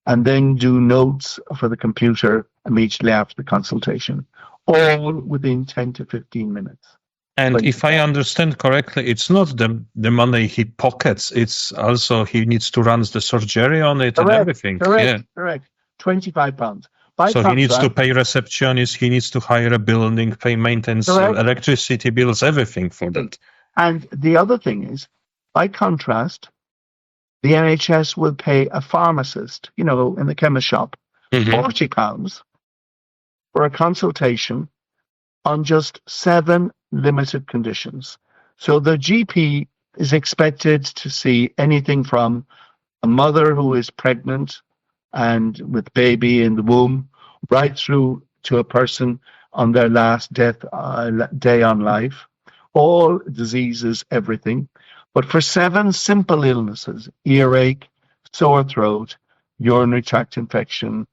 and then do notes for the computer immediately after the consultation, all within 10 to 15 minutes. And if I understand correctly, it's not the money he pockets, it's also he needs to run the surgery on it. Correct, and everything. Correct. £25. He needs to pay receptionists, he needs to hire a building, pay maintenance, electricity bills, everything for that. And the other thing is, by contrast, the NHS will pay a pharmacist, in the chemist shop, £40 for a consultation on just 7 limited conditions. So the GP is expected to see anything from a mother who is pregnant and with baby in the womb, right through to a person on their last day on life, all diseases, everything. But for 7 simple illnesses, earache, sore throat, urinary tract infection,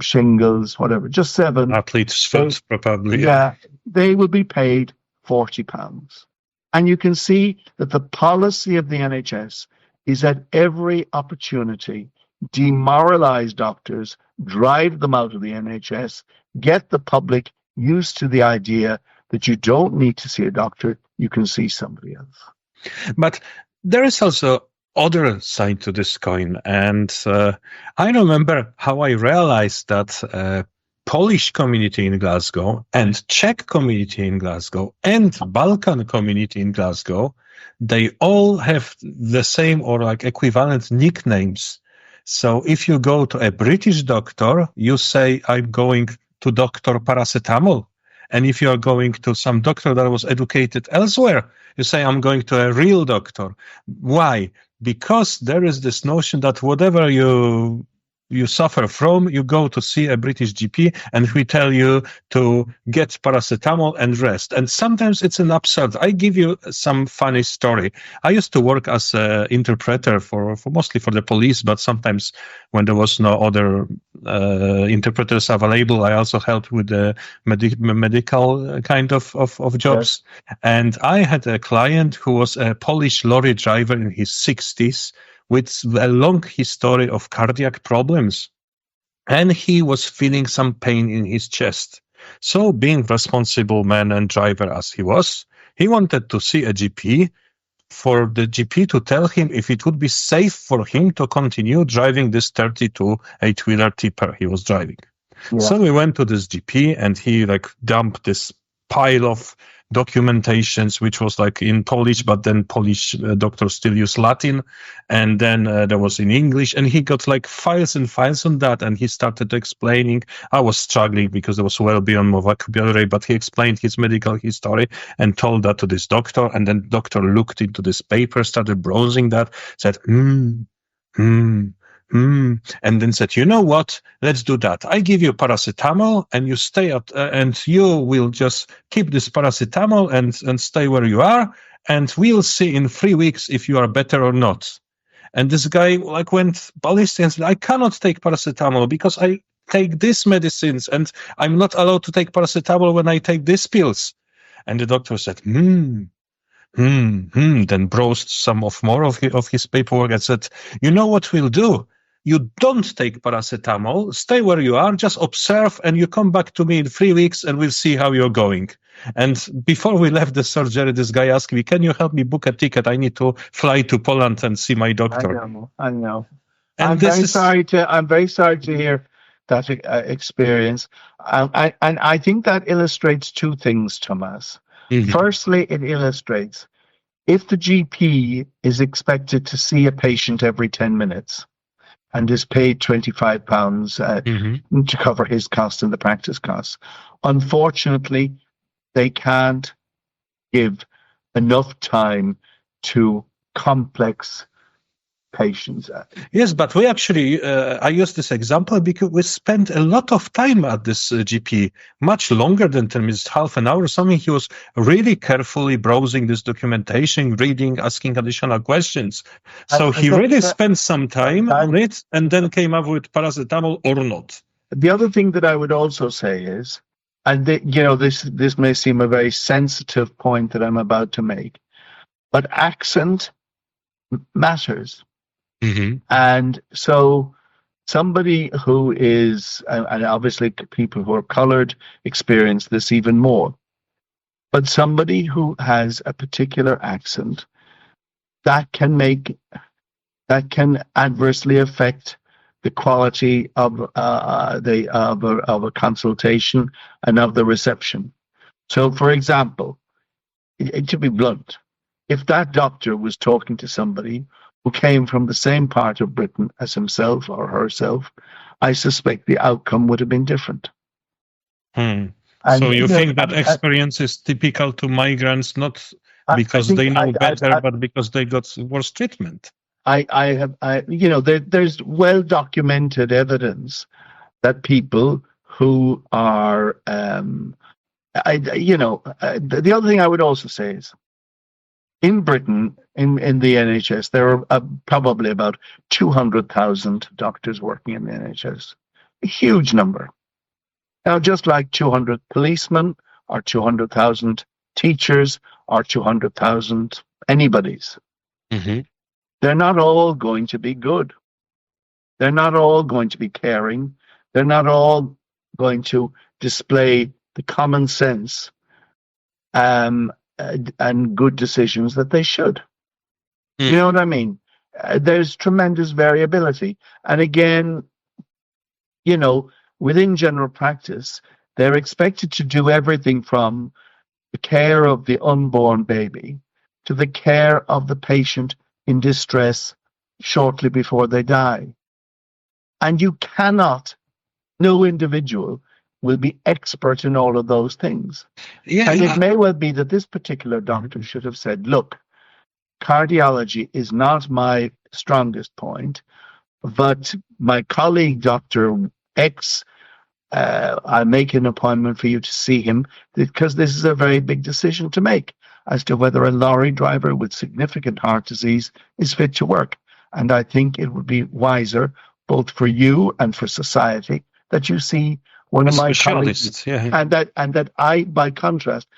shingles, whatever, just 7. Athlete's foot, probably. Yeah, they will be paid £40. And you can see that the policy of the NHS is at every opportunity demoralize doctors, drive them out of the NHS, get the public used to the idea that you don't need to see a doctor, you can see somebody else. But there is also other side to this coin. And I remember how I realized that Polish community in Glasgow and Czech community in Glasgow and Balkan community in Glasgow, they all have the same or like equivalent nicknames. So if you go to a British doctor, you say, I'm going to Dr. Paracetamol. And if you are going to some doctor that was educated elsewhere, you say, I'm going to a real doctor. Why? Because there is this notion that whatever you suffer from, you go to see a British GP and we tell you to get paracetamol and rest. And sometimes it's an absurd. I give you some funny story. I used to work as an interpreter for mostly for the police, but sometimes when there was no other interpreters available, I also helped with the medical kind of jobs. Yes. And I had a client who was a Polish lorry driver in his 60s, with a long history of cardiac problems. And he was feeling some pain in his chest. So being responsible man and driver as he was, he wanted to see a GP for the GP to tell him if it would be safe for him to continue driving this 32 8-wheeler tipper he was driving. Yeah. So we went to this GP and he like dumped this pile of documentations, which was like in Polish, but then Polish doctors still use Latin. And then there was in English, and he got like files and files on that. And he started explaining. I was struggling because it was well beyond my vocabulary, but he explained his medical history and told that to this doctor. And then the doctor looked into this paper, started browsing that, said, and then said, you know what, let's do that. I give you paracetamol and you stay at, and you will just keep this paracetamol and stay where you are. And we'll see in 3 weeks if you are better or not. And this guy like went ballistic and said, I cannot take paracetamol because I take these medicines and I'm not allowed to take paracetamol when I take these pills. And the doctor said, then browsed some more of his paperwork and said, you know what we'll do? You don't take paracetamol, stay where you are, just observe, and you come back to me in 3 weeks and we'll see how you're going. And before we left the surgery, this guy asked me, can you help me book a ticket? I need to fly to Poland and see my doctor. I know. And I'm very sorry to hear that experience. And I think that illustrates two things, Thomas. Mm-hmm. Firstly, it illustrates if the GP is expected to see a patient every 10 minutes, and is paid £25 to cover his costs and the practice costs. Unfortunately, they can't give enough time to complex patients. Yes, but we actually, I use this example because we spent a lot of time at this GP, much longer than 10 minutes, half an hour or something. He was really carefully browsing this documentation, reading, asking additional questions. So he really spent some time on it and then came up with paracetamol or not. The other thing that I would also say is, and this may seem a very sensitive point that I'm about to make, but accent matters. Mm-hmm. And so somebody who is, and obviously people who are colored experience this even more, but somebody who has a particular accent that can adversely affect the quality of a consultation and of the reception. So, for example, to be blunt, if that doctor was talking to somebody who came from the same part of Britain as himself or herself, I suspect the outcome would have been different. So you think that experience is typical to migrants, not because they know better, but because they got worse treatment? There's well-documented evidence that people who are, the other thing I would also say is, in Britain, in the NHS, there are probably about 200,000 doctors working in the NHS. A huge number. Now, just like 200 policemen or 200,000 teachers or 200,000 anybody's. Mm-hmm. They're not all going to be good. They're not all going to be caring. They're not all going to display the common sense and good decisions that they should. You know what I mean? there's tremendous variability. And again, within general practice, they're expected to do everything from the care of the unborn baby to the care of the patient in distress shortly before they die. And no individual will be expert in all of those things. Yeah, And it may well be that this particular doctor should have said, look, cardiology is not my strongest point, but my colleague, Dr. X, I'll make an appointment for you to see him, because this is a very big decision to make as to whether a lorry driver with significant heart disease is fit to work. And I think it would be wiser, both for you and for society, that you see one of my colleagues. Yeah. And that I, by contrast,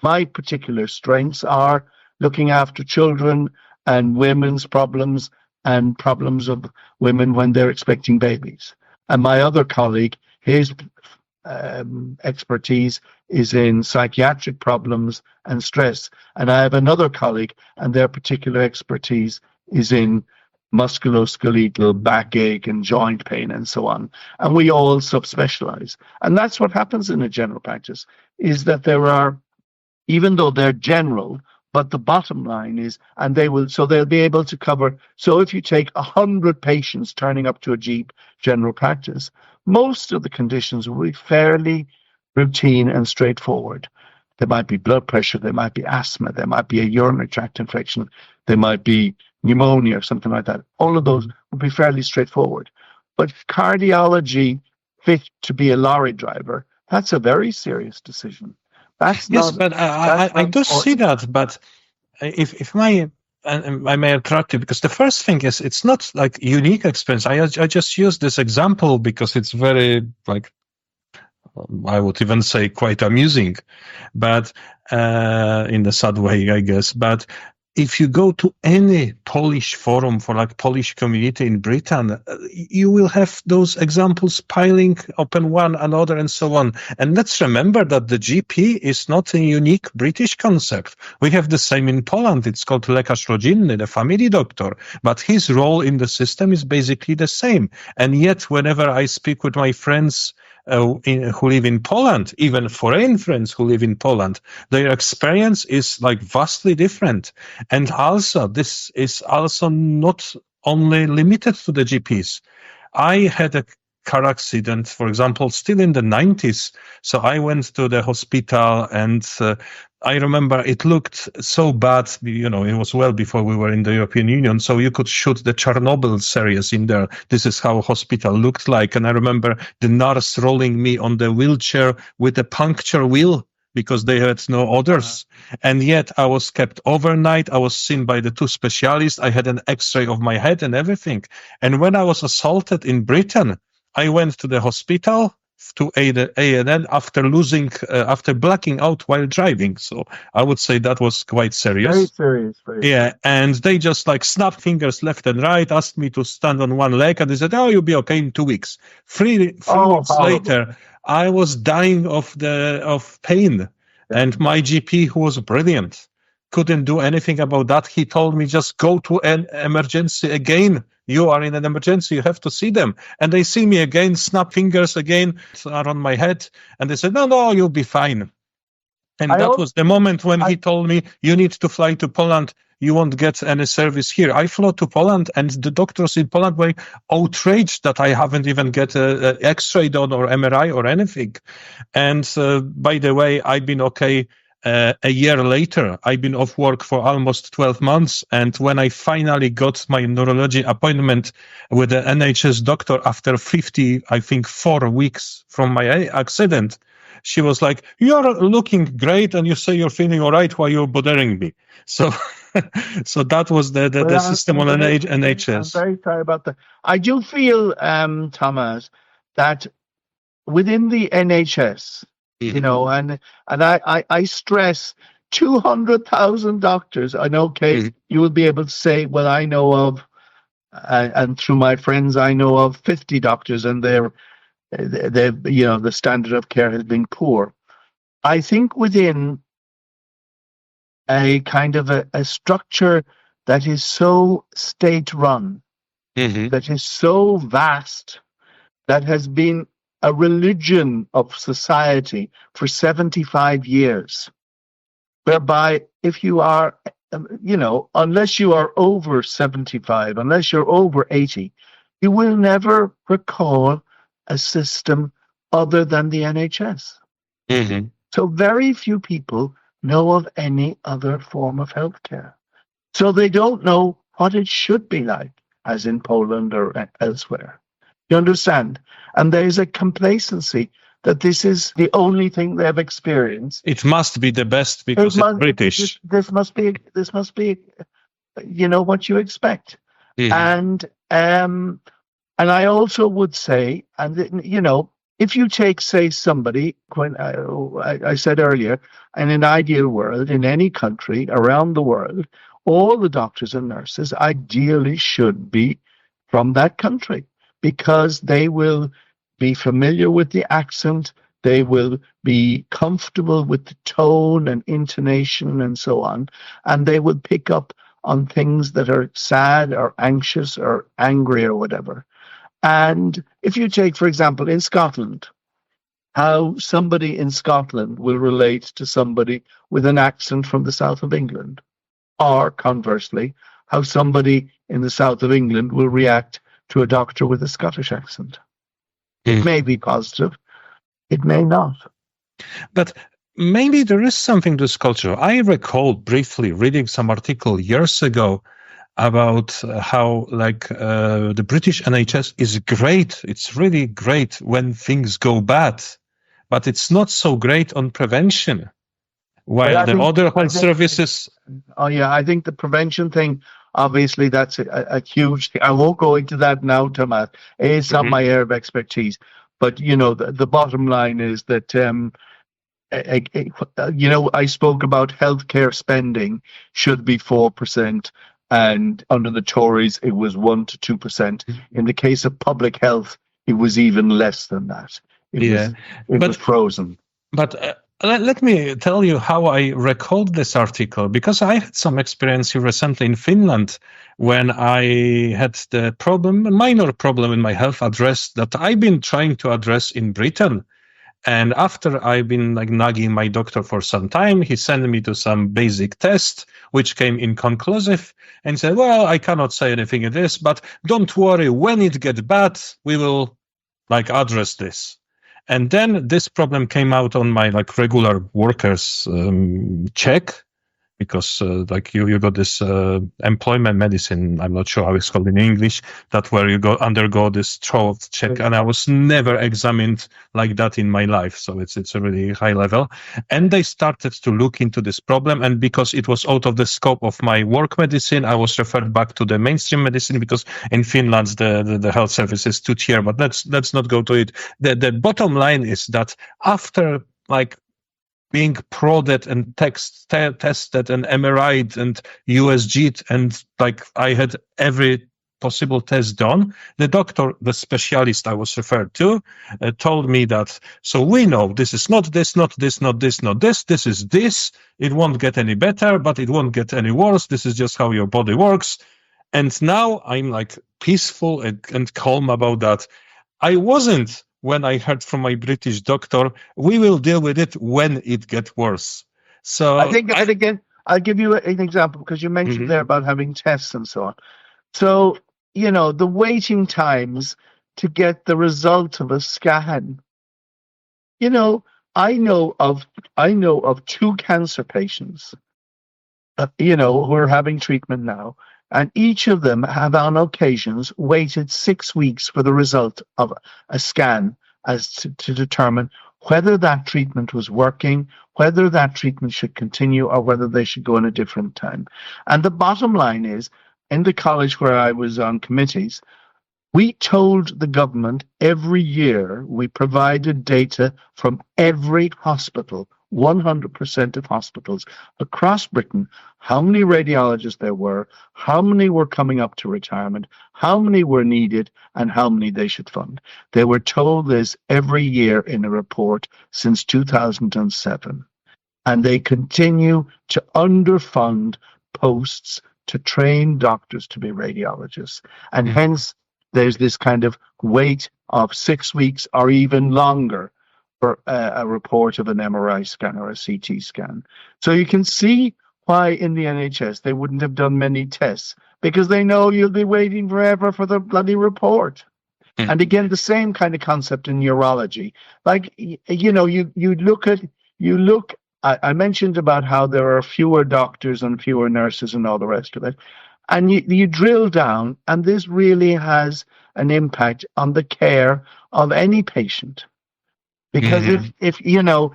my particular strengths are looking after children and women's problems and problems of women when they're expecting babies. And my other colleague, his expertise is in psychiatric problems and stress. And I have another colleague, and their particular expertise is in musculoskeletal backache and joint pain and so on. And we all subspecialize. And that's what happens in a general practice, is that there are, even though they're general, but the bottom line is, and they'll be able to cover. So if you take 100 patients turning up to a general practice, most of the conditions will be fairly routine and straightforward. There might be blood pressure, there might be asthma, there might be a urinary tract infection, there might be pneumonia or something like that. All of those will be fairly straightforward. But cardiology fit to be a lorry driver, that's a very serious decision. That's yes, not, but I do see that. But if I may interrupt you, because the first thing is, it's not like unique experience. I just use this example because it's very, like, I would even say quite amusing, but in a sad way, I guess. But if you go to any Polish forum for like Polish community in Britain, you will have those examples piling upon one another and so on. And let's remember that the GP is not a unique British concept. We have the same in Poland. It's called lekarz rodzinny, the family doctor. But his role in the system is basically the same. And yet, whenever I speak with my friends who live in Poland, even foreign friends who live in Poland, their experience is like vastly different. And also, this is also not only limited to the GPs. I had a car accident, for example, still in the 90s. So I went to the hospital, and I remember it looked so bad. It was well before we were in the European Union, so you could shoot the Chernobyl series in there. This is how a hospital looked like. And I remember the nurse rolling me on the wheelchair with a puncture wheel, because they had no orders. And yet I was kept overnight. I was seen by the two specialists. I had an x-ray of my head and everything. And when I was assaulted in Britain, I went to the hospital, to A&N, after blacking out while driving. So I would say that was quite serious. Very serious. Yeah, and they just like snapped fingers left and right, asked me to stand on one leg, and they said, "Oh, you'll be okay in 2 weeks." Three weeks later, I was dying of pain, and my GP, who was brilliant, couldn't do anything about that. He told me, just go to an emergency again. You are in an emergency, you have to see them. And they see me again, snap fingers again, are on my head, and they said, no, you'll be fine. And that was the moment when he told me, you need to fly to Poland. You won't get any service here. I flew to Poland, and the doctors in Poland were outraged that I haven't even get an X-ray done or MRI or anything. And by the way, I've been okay. A year later, I've been off work for almost 12 months. And when I finally got my neurology appointment with the NHS doctor after 4 weeks from my accident, she was like, "You're looking great, and you say you're feeling all right. Why you're bothering me?" So, so that was the system on NHS. I'm very sorry about that. I do feel, Thomas, that within the NHS, and I stress 200,000 doctors. I know, Kate, you will be able to say, well, I know of, and through my friends, I know of 50 doctors, and they're the standard of care has been poor. I think within a kind of a structure that is so state-run, that is so vast, that has been a religion of society for 75 years, whereby if you are, unless you are over 75, unless you're over 80, you will never recall a system other than the NHS. So very few people know of any other form of healthcare. So they don't know what it should be like, as in Poland or elsewhere. You understand? And there's a complacency that this is the only thing they've experienced. It must be the best because it's British. This must be, what you expect. And I also would say, if you take, say, somebody, when I said earlier, in an ideal world, in any country around the world, all the doctors and nurses ideally should be from that country, because they will be familiar with the accent, they will be comfortable with the tone and intonation and so on, and they will pick up on things that are sad or anxious or angry or whatever. And if you take, for example, in Scotland, how somebody in Scotland will relate to somebody with an accent from the south of England, or conversely, how somebody in the south of England will react to a doctor with a Scottish accent. It may be positive, it may not. But maybe there is something to this culture. I recall briefly reading some article years ago about how the British NHS is great. It's really great when things go bad, but it's not so great on prevention. While the other health services... Oh yeah, I think the prevention thing, obviously that's a huge thing. I won't go into that now, Thomas. It's not my area of expertise. But, the bottom line is that, I spoke about healthcare spending should be 4%. And under the Tories, it was 1 to 2%. In the case of public health, it was even less than that. It was frozen. But let me tell you how I recalled this article, because I had some experience here recently in Finland when I had a minor problem in my health addressed that I've been trying to address in Britain. And after I've been nagging my doctor for some time, he sent me to some basic test, which came inconclusive, and said, well, I cannot say anything in this, but don't worry, when it gets bad, we will address this. And then this problem came out on my regular workers check, because you got this employment medicine, I'm not sure how it's called in English, that where you undergo this throat check, and I was never examined like that in my life, so it's a really high level. And they started to look into this problem, and because it was out of the scope of my work medicine, I was referred back to the mainstream medicine, because in Finland the health service is 2-tier, but let's not go to it. The bottom line is that after being prodded and tested and MRI'd and USG'd, and I had every possible test done, the doctor, the specialist I was referred to, told me that, so we know this is not this, not this, not this, not this, this is this, it won't get any better, but it won't get any worse, this is just how your body works. And now I'm peaceful and calm about that. I wasn't when I heard from my British doctor, we will deal with it when it gets worse. So I think, again, I'll give you an example, because you mentioned there about having tests and so on. So, the waiting times to get the result of a scan. I know of 2 cancer patients, who are having treatment now, and each of them have on occasions waited 6 weeks for the result of a scan as to determine whether that treatment was working, whether that treatment should continue, or whether they should go in a different time. And the bottom line is, in the college where I was on committees, we told the government every year, we provided data from every hospital, 100% of hospitals across Britain, how many radiologists there were, how many were coming up to retirement, how many were needed, and how many they should fund. They were told this every year in a report since 2007. And they continue to underfund posts to train doctors to be radiologists. And hence, there's this kind of wait of 6 weeks or even longer for a report of an MRI scan or a CT scan. So you can see why in the NHS they wouldn't have done many tests, because they know you'll be waiting forever for the bloody report. And again, the same kind of concept in neurology. Like, you know, I mentioned about how there are fewer doctors and fewer nurses and all the rest of it. And you drill down, and this really has an impact on the care of any patient. Because if I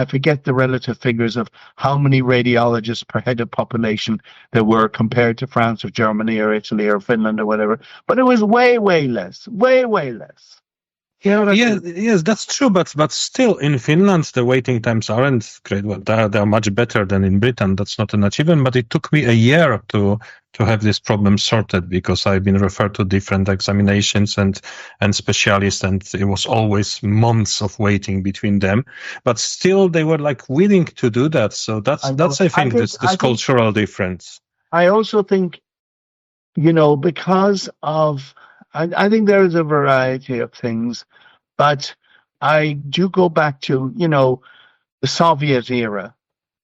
forget the relative figures of how many radiologists per head of population there were compared to France or Germany or Italy or Finland or whatever, but it was way, way less, way, way less. Yes, that's true, but still in Finland the waiting times aren't great. Well, they are much better than in Britain. That's not an achievement, but it took me a year to have this problem sorted, because I've been referred to different examinations and specialists, and it was always months of waiting between them. But still, they were like willing to do that. So that's I think this cultural difference. I also think, you know, because of. I think there is a variety of things, but I do go back to, you know, the Soviet era.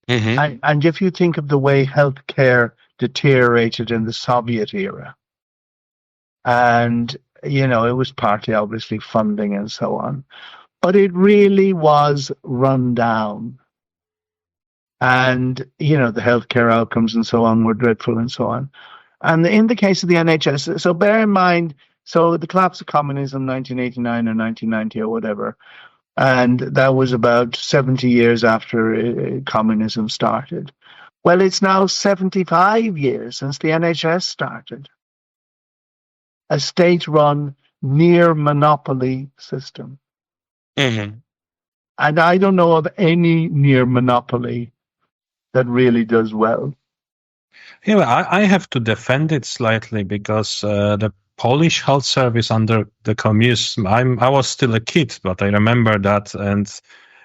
And if you think of the way healthcare deteriorated in the Soviet era, and, you know, it was partly obviously funding and so on, but it really was run down. And, you know, the healthcare outcomes and so on were dreadful and so on. And in the case of the NHS, so bear in mind, so the collapse of communism, 1989 or 1990 or whatever, and that was about 70 years after communism started. Well, it's now 75 years since the NHS started. A state-run near monopoly system. And I don't know of any near monopoly that really does well. Yeah, I have to defend it slightly, because the Polish health service under the communism, I was still a kid, but I remember that, and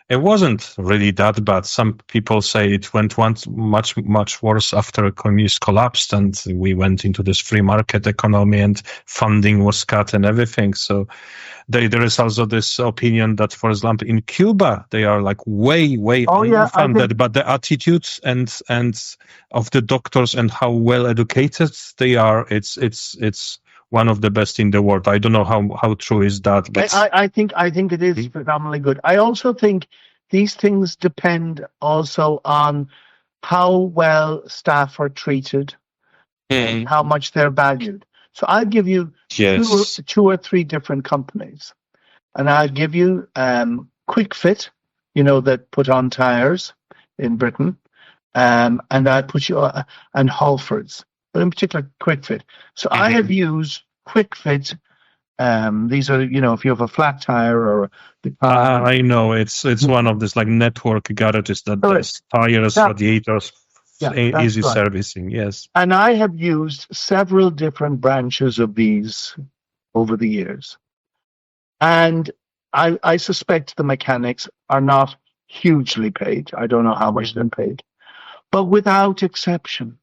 it wasn't really that bad. Some people say it went much worse after communism collapsed, and we went into this free market economy, and funding was cut and everything. So there is also this opinion that, for example, in Cuba they are like way funded, but the attitudes and of the doctors and how well educated they are, it's one of the best in the world. I don't know how true is that, but I think it is phenomenally good. I also think these things depend also on how well staff are treated and how much they're valued. So I'll give you two or three different companies, and I'll give you Quick Fit, you know, that put on tires in Britain, and I'll put you and Halfords, but in particular Quick Fit. So I have used Quick Fit. These are, you know, if you have a flat tire or I know it's one of this like network garages that does tires, radiators, easy servicing. Yes, and I have used several different branches of these over the years, and I suspect the mechanics are not hugely paid. I don't know how much they're paid, but without exception,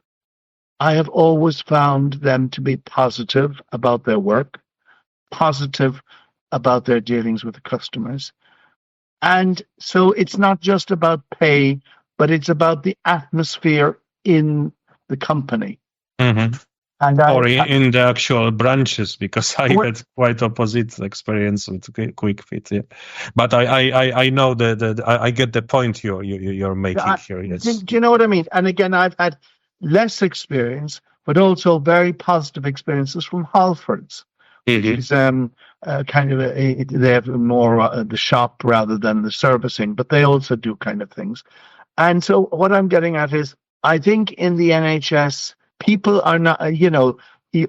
I have always found them to be positive about their work, positive about their dealings with the customers. And so it's not just about pay, but it's about the atmosphere in the company. And in the actual branches, because I had quite opposite experience with Quick Fit. Yeah. But I know I get the point you're making here. Yes. Do you know what I mean? And again, I've had less experience, but also very positive experiences from Halfords. It's kind of they have more the shop rather than the servicing, but they also do kind of things. And so what I'm getting at is, I think in the NHS, people are not, you know,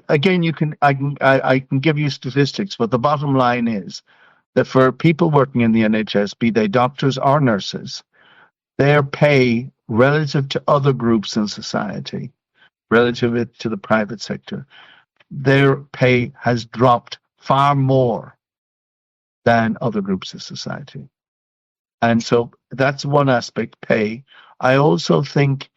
again, I can give you statistics, but the bottom line is that for people working in the NHS, be they doctors or nurses, their pay relative to other groups in society, relative to the private sector, their pay has dropped far more than other groups of society. And so that's one aspect, pay. I also think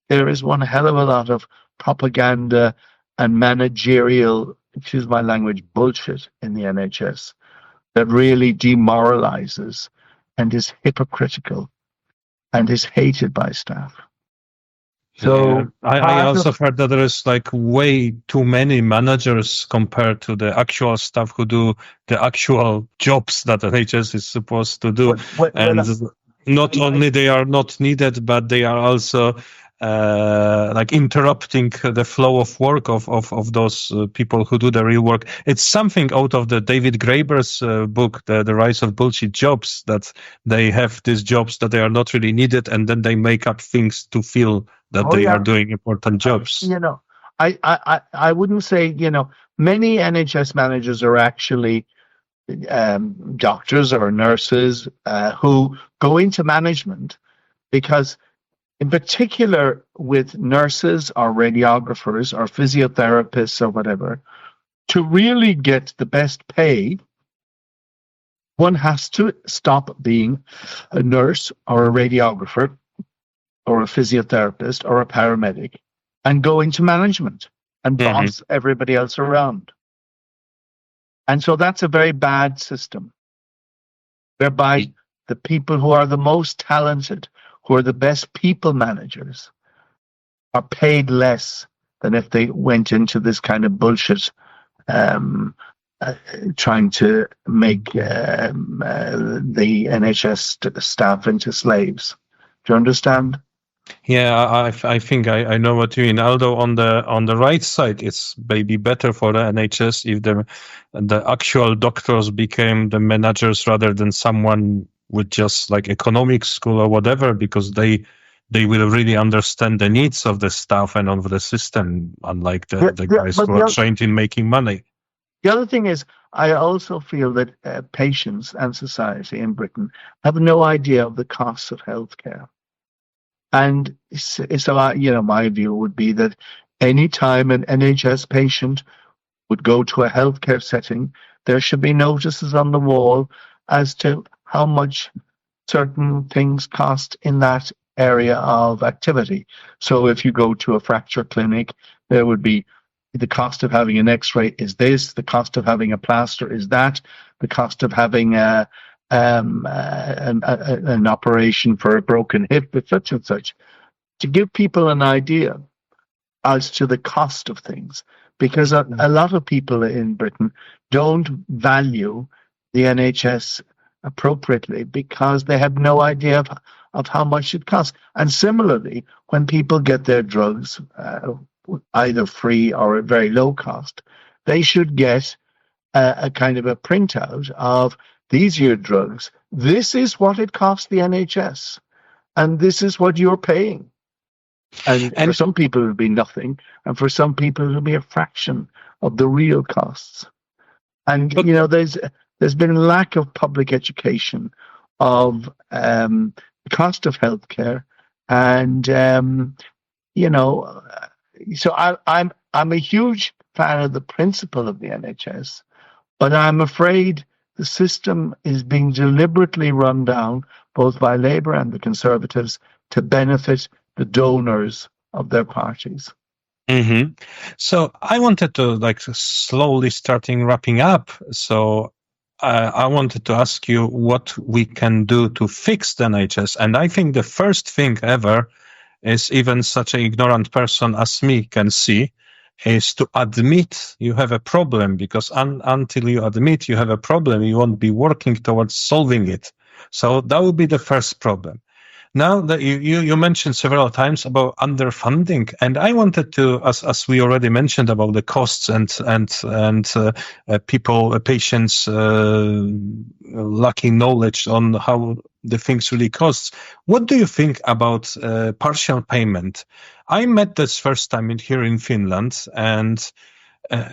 there is one hell of a lot of propaganda and managerial, excuse my language, bullshit in the NHS that really demoralizes and is hypocritical and is hated by staff. So Yeah. I also heard that there is like way too many managers compared to the actual staff who do the actual jobs that NHS is supposed to do. And not only they are not needed, but they are also like interrupting the flow of work of those people who do the real work. It's something out of the David Graeber's book, the Rise of Bullshit Jobs, that they have these jobs that they are not really needed, and then they make up things to feel that they are doing important jobs. You know, I wouldn't say, you know, many NHS managers are actually doctors or nurses who go into management because, in particular with nurses or radiographers or physiotherapists or whatever, to really get the best pay, one has to stop being a nurse or a radiographer or a physiotherapist or a paramedic and go into management and boss everybody else around. And so that's a very bad system, whereby the people who are the most talented, who are the best people managers, are paid less than if they went into this kind of bullshit, trying to make the NHS staff into slaves. Do you understand? Yeah, I think I know what you mean. Although on the right side, it's maybe better for the NHS if the actual doctors became the managers rather than someone with just like economics school or whatever, because they will really understand the needs of the staff and of the system, unlike the guys who are trained in making money. The other thing is, I also feel that patients and society in Britain have no idea of the costs of healthcare. And so, my view would be that any time an NHS patient would go to a healthcare setting, there should be notices on the wall as to how much certain things cost in that area of activity. So if you go to a fracture clinic, there would be the cost of having an X-ray is this, the cost of having a plaster is that, the cost of having an operation for a broken hip, but such and such, to give people an idea as to the cost of things, because a lot of people in Britain don't value the NHS appropriately because they have no idea of how much it costs. And similarly, when people get their drugs either free or at very low cost, they should get a kind of a printout of these are your drugs. This is what it costs the NHS, and this is what you're paying. And for some people it'll be nothing, and for some people it'll be a fraction of the real costs. And there's been a lack of public education of the cost of healthcare, and so I'm a huge fan of the principle of the NHS, but I'm afraid the system is being deliberately run down, both by Labour and the Conservatives, to benefit the donors of their parties. Mm-hmm. So I wanted to slowly wrapping up. So I wanted to ask you what we can do to fix the NHS. And I think the first thing ever is even such an ignorant person as me can see is to admit you have a problem, because until you admit you have a problem, you won't be working towards solving it. So that would be the first problem. Now that you mentioned several times about underfunding, and I wanted to, as we already mentioned about the costs and patients lacking knowledge on how the things really costs. What do you think about partial payment? I met this first time here in Finland, and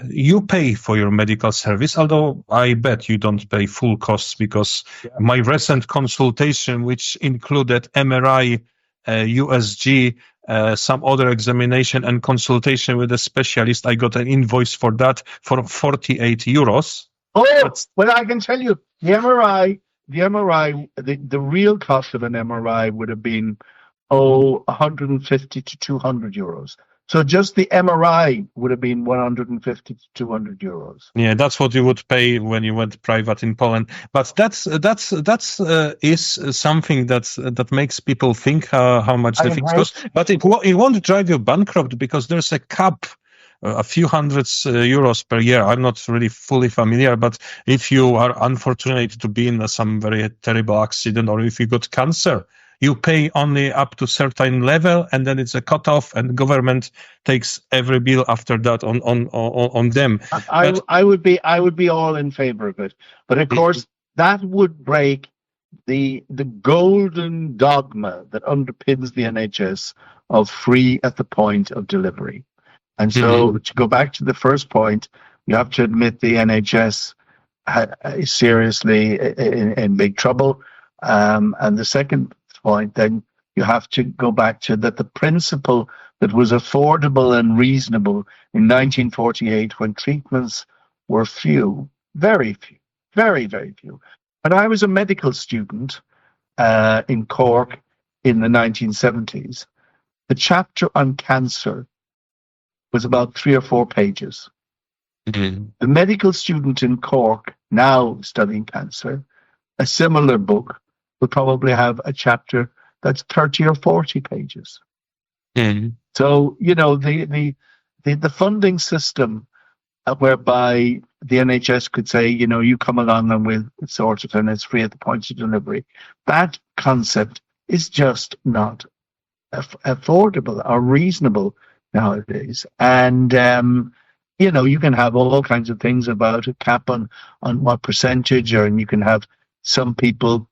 you pay for your medical service, although I bet you don't pay full costs, because my recent consultation, which included MRI, USG, some other examination and consultation with a specialist, I got an invoice for that for 48 euros. Oh, well, I can tell you, the real cost of an MRI would have been 150 to 200 euros. So just the MRI would have been 150 to 200 euros. Yeah, that's what you would pay when you went private in Poland. But that's is something that makes people think how much the things cost. But it won't drive you bankrupt because there's a cap, a few hundreds euros per year. I'm not really fully familiar, but if you are unfortunate to be in some very terrible accident, or if you got cancer, you pay only up to certain level, and then it's a cutoff, and government takes every bill after that on them. I would be all in favor of it, but of course that would break the golden dogma that underpins the NHS of free at the point of delivery. And so to go back to the first point, you have to admit the NHS is seriously in big trouble. And the second point, then you have to go back to that the principle that was affordable and reasonable in 1948 when treatments were few, very few, very, very few. When I was a medical student in Cork in the 1970s, the chapter on cancer was about 3 or 4 pages. The medical student in Cork now studying cancer, a similar book will probably have a chapter that's 30 or 40 pages. So, you know, the funding system whereby the NHS could say, you know, you come along and we'll sort it and it's free at the point of delivery. That concept is just not affordable or reasonable nowadays. And, you know, you can have all kinds of things about a cap on what percentage, or and you can have some people,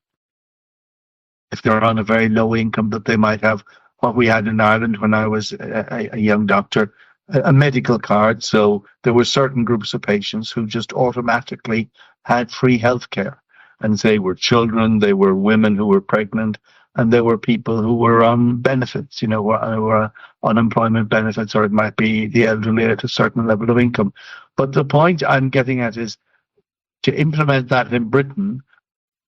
if they're on a very low income, that they might have what we had in Ireland when I was a young doctor, a medical card. So there were certain groups of patients who just automatically had free healthcare. And they were children, they were women who were pregnant, and there were people who were on benefits, you know, were unemployment benefits, or it might be the elderly at a certain level of income. But the point I'm getting at is to implement that in Britain,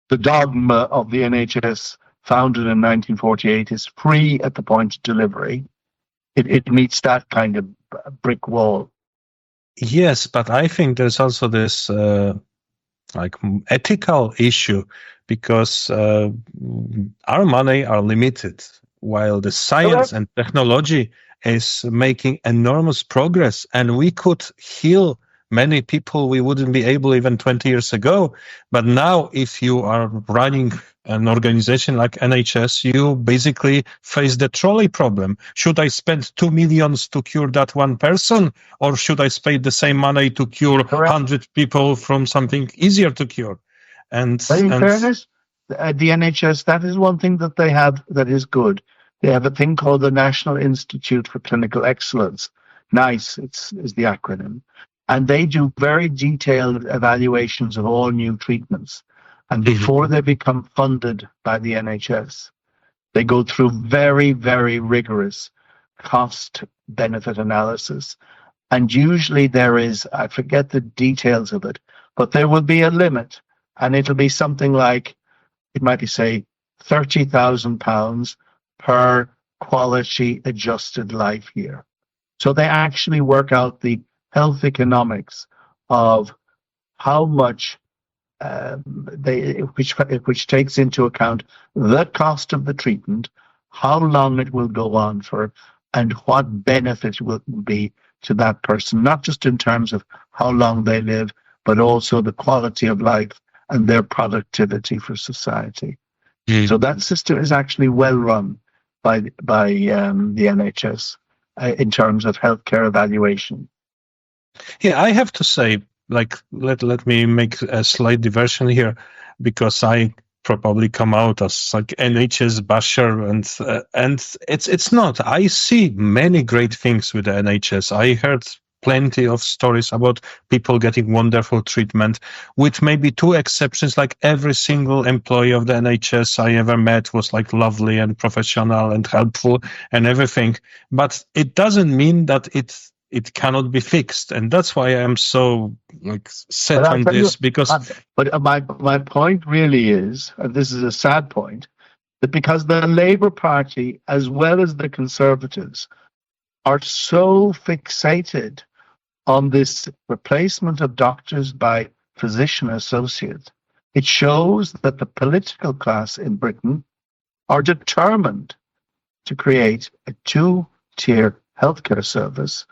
the dogma of the NHS founded in 1948 is free at the point of delivery. It meets that kind of brick wall. Yes, but I think there's also this ethical issue, because our money are limited, while the science and technology is making enormous progress, and we could heal many people we wouldn't be able even 20 years ago. But now, if you are running an organization like NHS, you basically face the trolley problem. Should I spend 2 million to cure that one person, or should I spend the same money to cure 100 people from something easier to cure? And in fairness, the NHS, that is one thing that they have that is good. They have a thing called the National Institute for Clinical Excellence. NICE is the acronym. And they do very detailed evaluations of all new treatments. And before they become funded by the NHS, they go through very, very rigorous cost-benefit analysis. And usually there is, I forget the details of it, but there will be a limit. And it'll be something like, it might be, say, £30,000 per quality adjusted life year. So they actually work out the health economics of how much which takes into account the cost of the treatment, how long it will go on for, and what benefit will be to that person, not just in terms of how long they live, but also the quality of life and their productivity for society. So that system is actually well run by the NHS in terms of healthcare evaluation. Yeah, I have to say, like, let me make a slight diversion here, because I probably come out as like NHS basher, and it's not. I see many great things with the NHS. I heard plenty of stories about people getting wonderful treatment, with maybe 2 exceptions. Like, every single employee of the NHS I ever met was like lovely and professional and helpful and everything. But it doesn't mean that it cannot be fixed, and that's why I'm so set on this. Because my point really is, and this is a sad point, that because the Labour Party, as well as the Conservatives, are so fixated on this replacement of doctors by physician associates, it shows that the political class in Britain are determined to create a two-tier healthcare service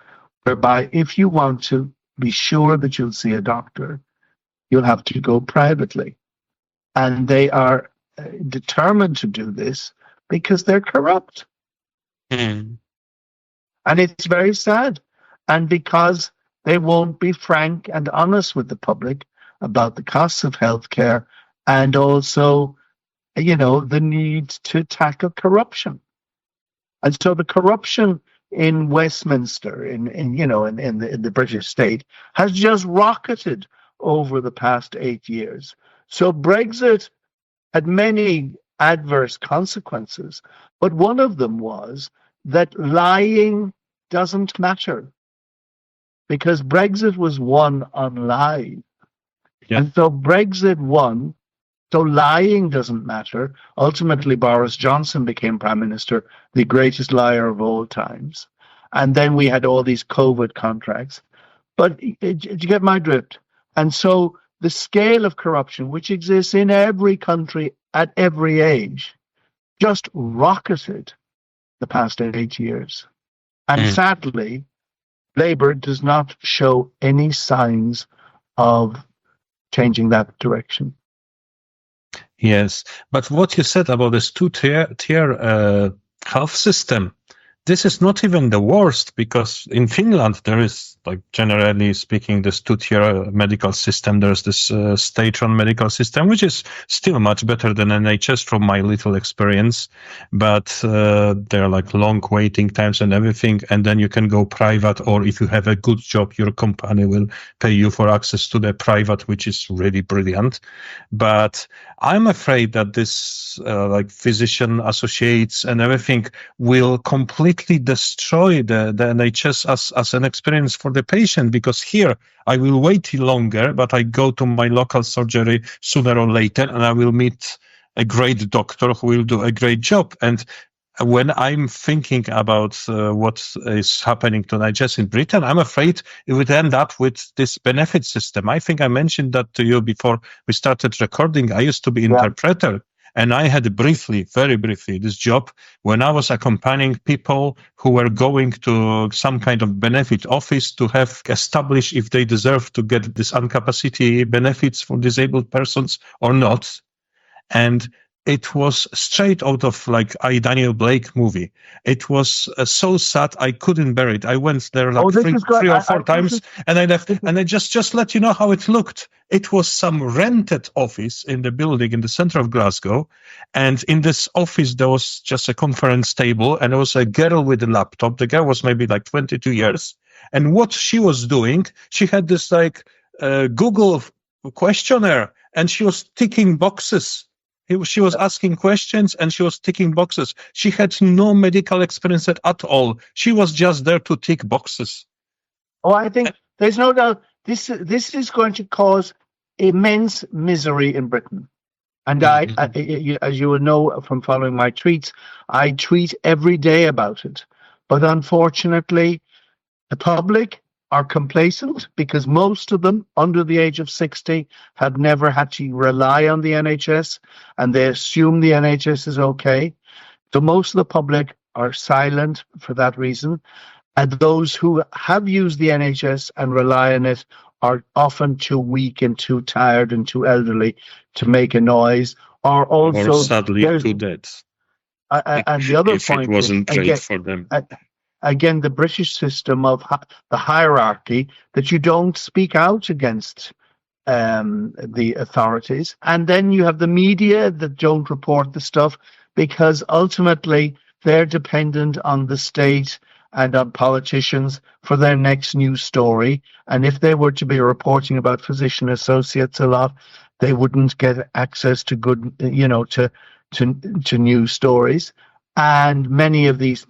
whereby if you want to be sure that you'll see a doctor, you'll have to go privately. And they are determined to do this because they're corrupt. Mm. And it's very sad. And because they won't be frank and honest with the public about the costs of healthcare and also, the need to tackle corruption. And so the corruption in Westminster, in the British state, has just rocketed over the past 8 years. So Brexit had many adverse consequences, but one of them was that lying doesn't matter because Brexit was won on lies. Yeah. And so Brexit won, so lying doesn't matter. Ultimately, Boris Johnson became Prime Minister, the greatest liar of all times. And then we had all these COVID contracts. But you get my drift. And so the scale of corruption, which exists in every country at every age, just rocketed the past 8 years. And sadly, Labour does not show any signs of changing that direction. Yes, but what you said about this two-tier health system, this is not even the worst, because in Finland there is, like, generally speaking, this two-tier medical system. There's this state-run medical system, which is still much better than NHS from my little experience, but there are like long waiting times and everything, and then you can go private, or if you have a good job, your company will pay you for access to the private, which is really brilliant. But I'm afraid that this like physician associates and everything will completely destroy the NHS as an experience for the patient, because here I will wait longer, but I go to my local surgery sooner or later and I will meet a great doctor who will do a great job. And when I'm thinking about what is happening to NHS in Britain, I'm afraid it would end up with this benefit system. I think I mentioned that to you before we started recording. I used to be interpreter. And I had very briefly, this job when I was accompanying people who were going to some kind of benefit office to have established if they deserve to get this incapacity benefits for disabled persons or not. And it was straight out of like a Daniel Blake movie. It was so sad I couldn't bear it. I went there like three or four times and I left. And I just let you know how it looked. It was some rented office in the building in the center of Glasgow. And in this office, there was just a conference table and there was a girl with a laptop. The girl was maybe like 22 years. And what she was doing, she had this like Google questionnaire and she was ticking boxes. She was asking questions and she was ticking boxes. She had no medical experience at all. She was just there to tick boxes. Oh, I think there's no doubt this is going to cause immense misery in Britain. And I, as you will know from following my tweets, I tweet every day about it. But unfortunately, the public are complacent because most of them under the age of 60 have never had to rely on the NHS and they assume the NHS is okay. So most of the public are silent for that reason. And those who have used the NHS and rely on it are often too weak and too tired and too elderly to make a noise, or also sadly too dead. And the other if point it wasn't is, great again, for them. Again, the British system of the hierarchy, that you don't speak out against the authorities. And then you have the media that don't report the stuff because ultimately they're dependent on the state and on politicians for their next news story. And if they were to be reporting about physician associates a lot, they wouldn't get access to good, to news stories. And many of these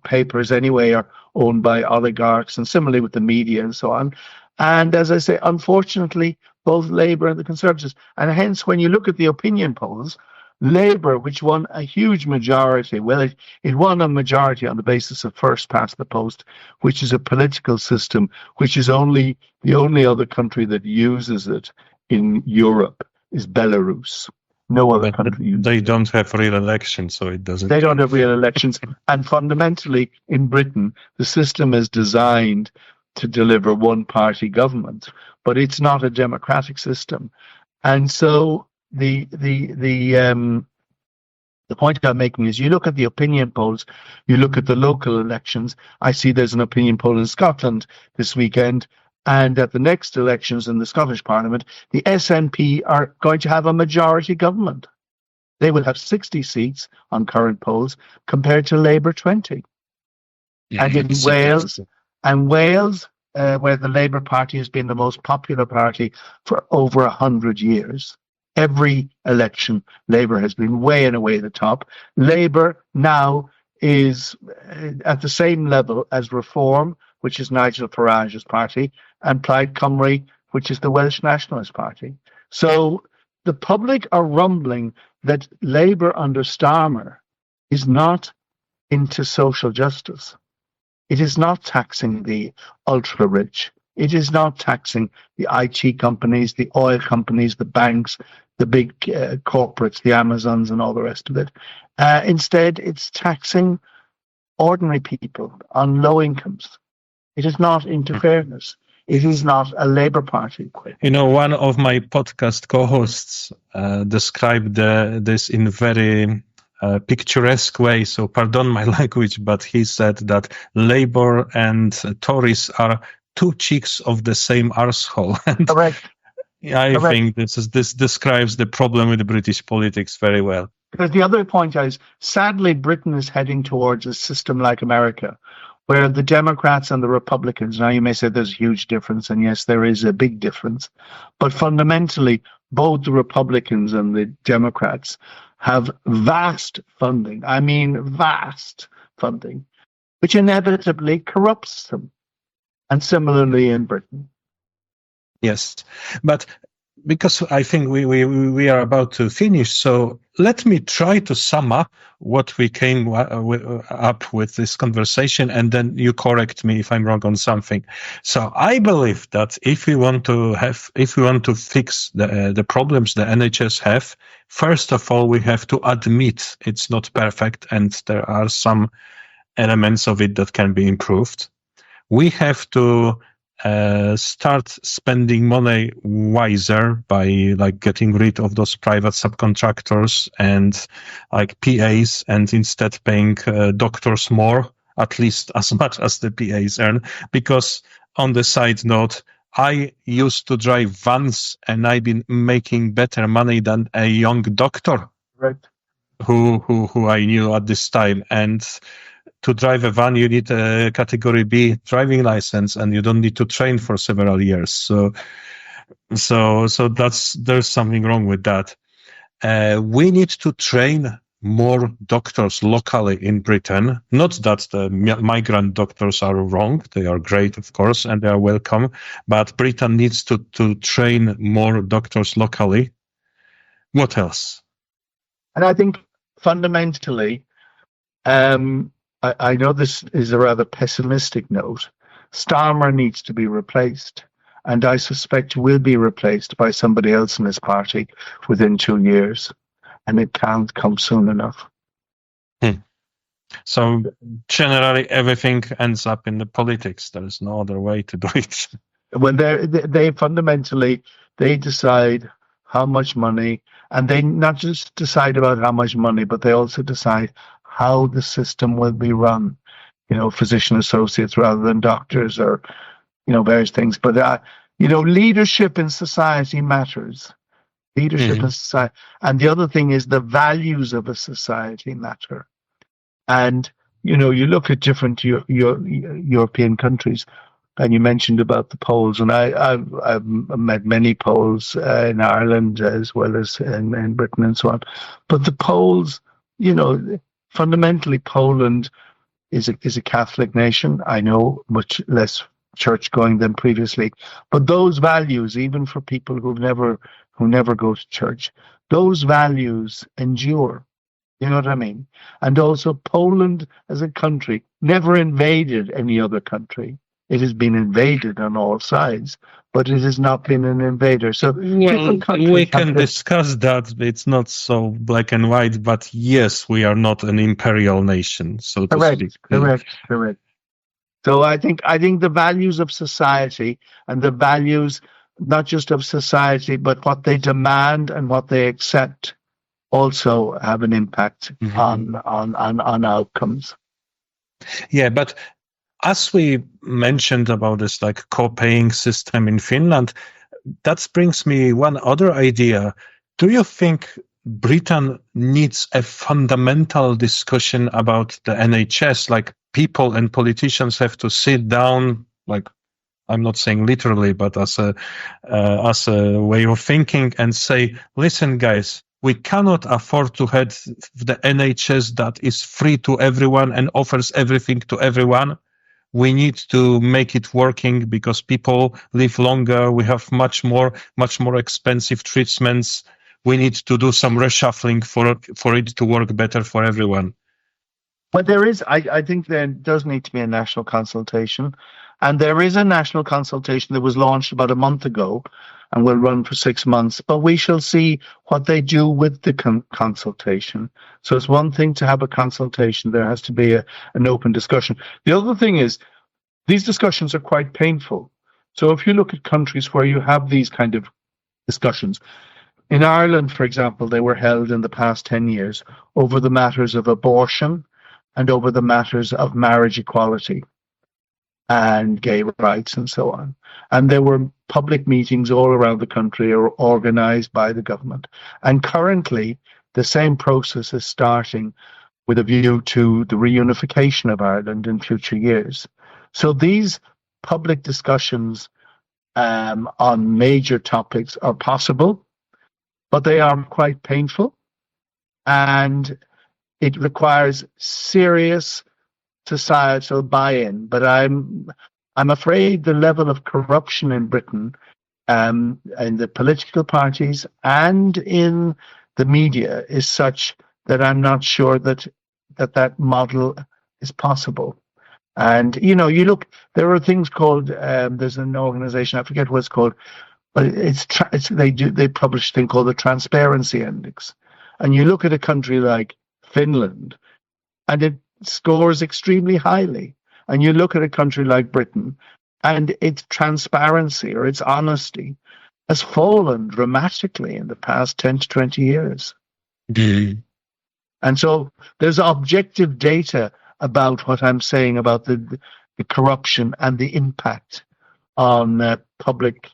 papers anyway are owned by oligarchs, and similarly with the media and so on. And as I say, unfortunately, both Labour and the Conservatives, and hence when you look at the opinion polls, Labour, which won a huge majority, well, it won a majority on the basis of first past the post, which is a political system, which is the only other country that uses it in Europe is Belarus. No other country uses They it. don't have real elections, so it doesn't. They don't have real elections. And fundamentally, in Britain, the system is designed to deliver one-party government, but it's not a democratic system. And so the point I'm making is, you look at the opinion polls, you look at the local elections. I see there's an opinion poll in Scotland this weekend, and at the next elections in the Scottish Parliament, the SNP are going to have a majority government. They will have 60 seats on current polls compared to Labour 20. Yeah, And in Wales, where the Labour Party has been the most popular party for over 100 years, every election, Labour has been way and away the top. Labour now is at the same level as Reform, which is Nigel Farage's party, and Plaid Cymru, which is the Welsh Nationalist Party. So the public are rumbling that Labour under Starmer is not into social justice. It is not taxing the ultra-rich. It is not taxing the IT companies, the oil companies, the banks, the big corporates, the Amazons and all the rest of it. Instead, it's taxing ordinary people on low incomes. It is not into fairness. It is not a Labour Party. You know, one of my podcast co-hosts described this in very picturesque way, so pardon my language, but he said that Labour and Tories are two cheeks of the same arsehole. And Correct. I think this describes the problem with British politics very well. Because the other point is, sadly, Britain is heading towards a system like America, where the Democrats and the Republicans, now you may say there's a huge difference, and yes, there is a big difference, but fundamentally, both the Republicans and the Democrats have vast funding, I mean vast funding, which inevitably corrupts them. And similarly in Britain. Yes, but because I think we are about to finish, so let me try to sum up what we came up with this conversation, and then you correct me if I'm wrong on something. So I believe that if we want to fix the problems the NHS have, first of all we have to admit it's not perfect, and there are some elements of it that can be improved. We have to start spending money wiser by getting rid of those private subcontractors and PAs, and instead paying doctors more, at least as much as the PAs earn. Because on the side note, I used to drive vans and I've been making better money than a young doctor, right, who I knew at this time. And to drive a van, you need a category B driving license, and you don't need to train for several years. So there's something wrong with that. We need to train more doctors locally in Britain. Not that the migrant doctors are wrong. They are great, of course, and they are welcome. But Britain needs to train more doctors locally. What else? And I think fundamentally, I know this is a rather pessimistic note. Starmer needs to be replaced, and I suspect will be replaced by somebody else in his party within 2 years, and it can't come soon enough. So generally everything ends up in the politics. There is no other way to do it. When they fundamentally, they decide how much money, and they not just decide about how much money, but they also decide how the system will be run, physician associates rather than doctors, or, various things. But, leadership in society matters. Leadership in society. And the other thing is the values of a society matter. And, you look at different European countries, and you mentioned about the Poles, and I've met many Poles in Ireland as well as in Britain and so on. But the Poles, fundamentally, Poland is a Catholic nation. I know, much less church going than previously, but those values, even for people who never go to church, those values endure. You know what I mean? And also Poland as a country never invaded any other country. It has been invaded on all sides, but it has not been an invader. So Well, different countries we have can their- discuss that. It's not so black and white, but yes, we are not an imperial nation, so to speak. Correct. So I think the values of society and the values not just of society, but what they demand and what they accept also have an impact on outcomes. Yeah, but as we mentioned about this like co-paying system in Finland, that brings me one other idea. Do you think Britain needs a fundamental discussion about the NHS? Like people and politicians have to sit down, like I'm not saying literally, but as a way of thinking and say, listen, guys, we cannot afford to have the NHS that is free to everyone and offers everything to everyone. We need to make it working because people live longer. We have much more expensive treatments. We need to do some reshuffling for it to work better for everyone. But there is, I think there does need to be a national consultation. And there is a national consultation that was launched about a month ago and will run for 6 months. But we shall see what they do with the consultation. So it's one thing to have a consultation. There has to be an open discussion. The other thing is, these discussions are quite painful. So if you look at countries where you have these kind of discussions, in Ireland, for example, they were held in the past 10 years over the matters of abortion and over the matters of marriage equality and gay rights and so on. And there were public meetings all around the country organized by the government. And currently, the same process is starting with a view to the reunification of Ireland in future years. So these public discussions on major topics are possible, but they are quite painful. And it requires serious societal buy-in, but I'm afraid the level of corruption in Britain, in the political parties and in the media, is such that I'm not sure that model is possible. And you look, there are things called. There's an organization, I forget what it's called, but they publish a thing called the Transparency Index, and you look at a country like Finland, and it scores extremely highly. And you look at a country like Britain, and its transparency or its honesty has fallen dramatically in the past 10 to 20 years. Mm. And so there's objective data about what I'm saying about the corruption and the impact on public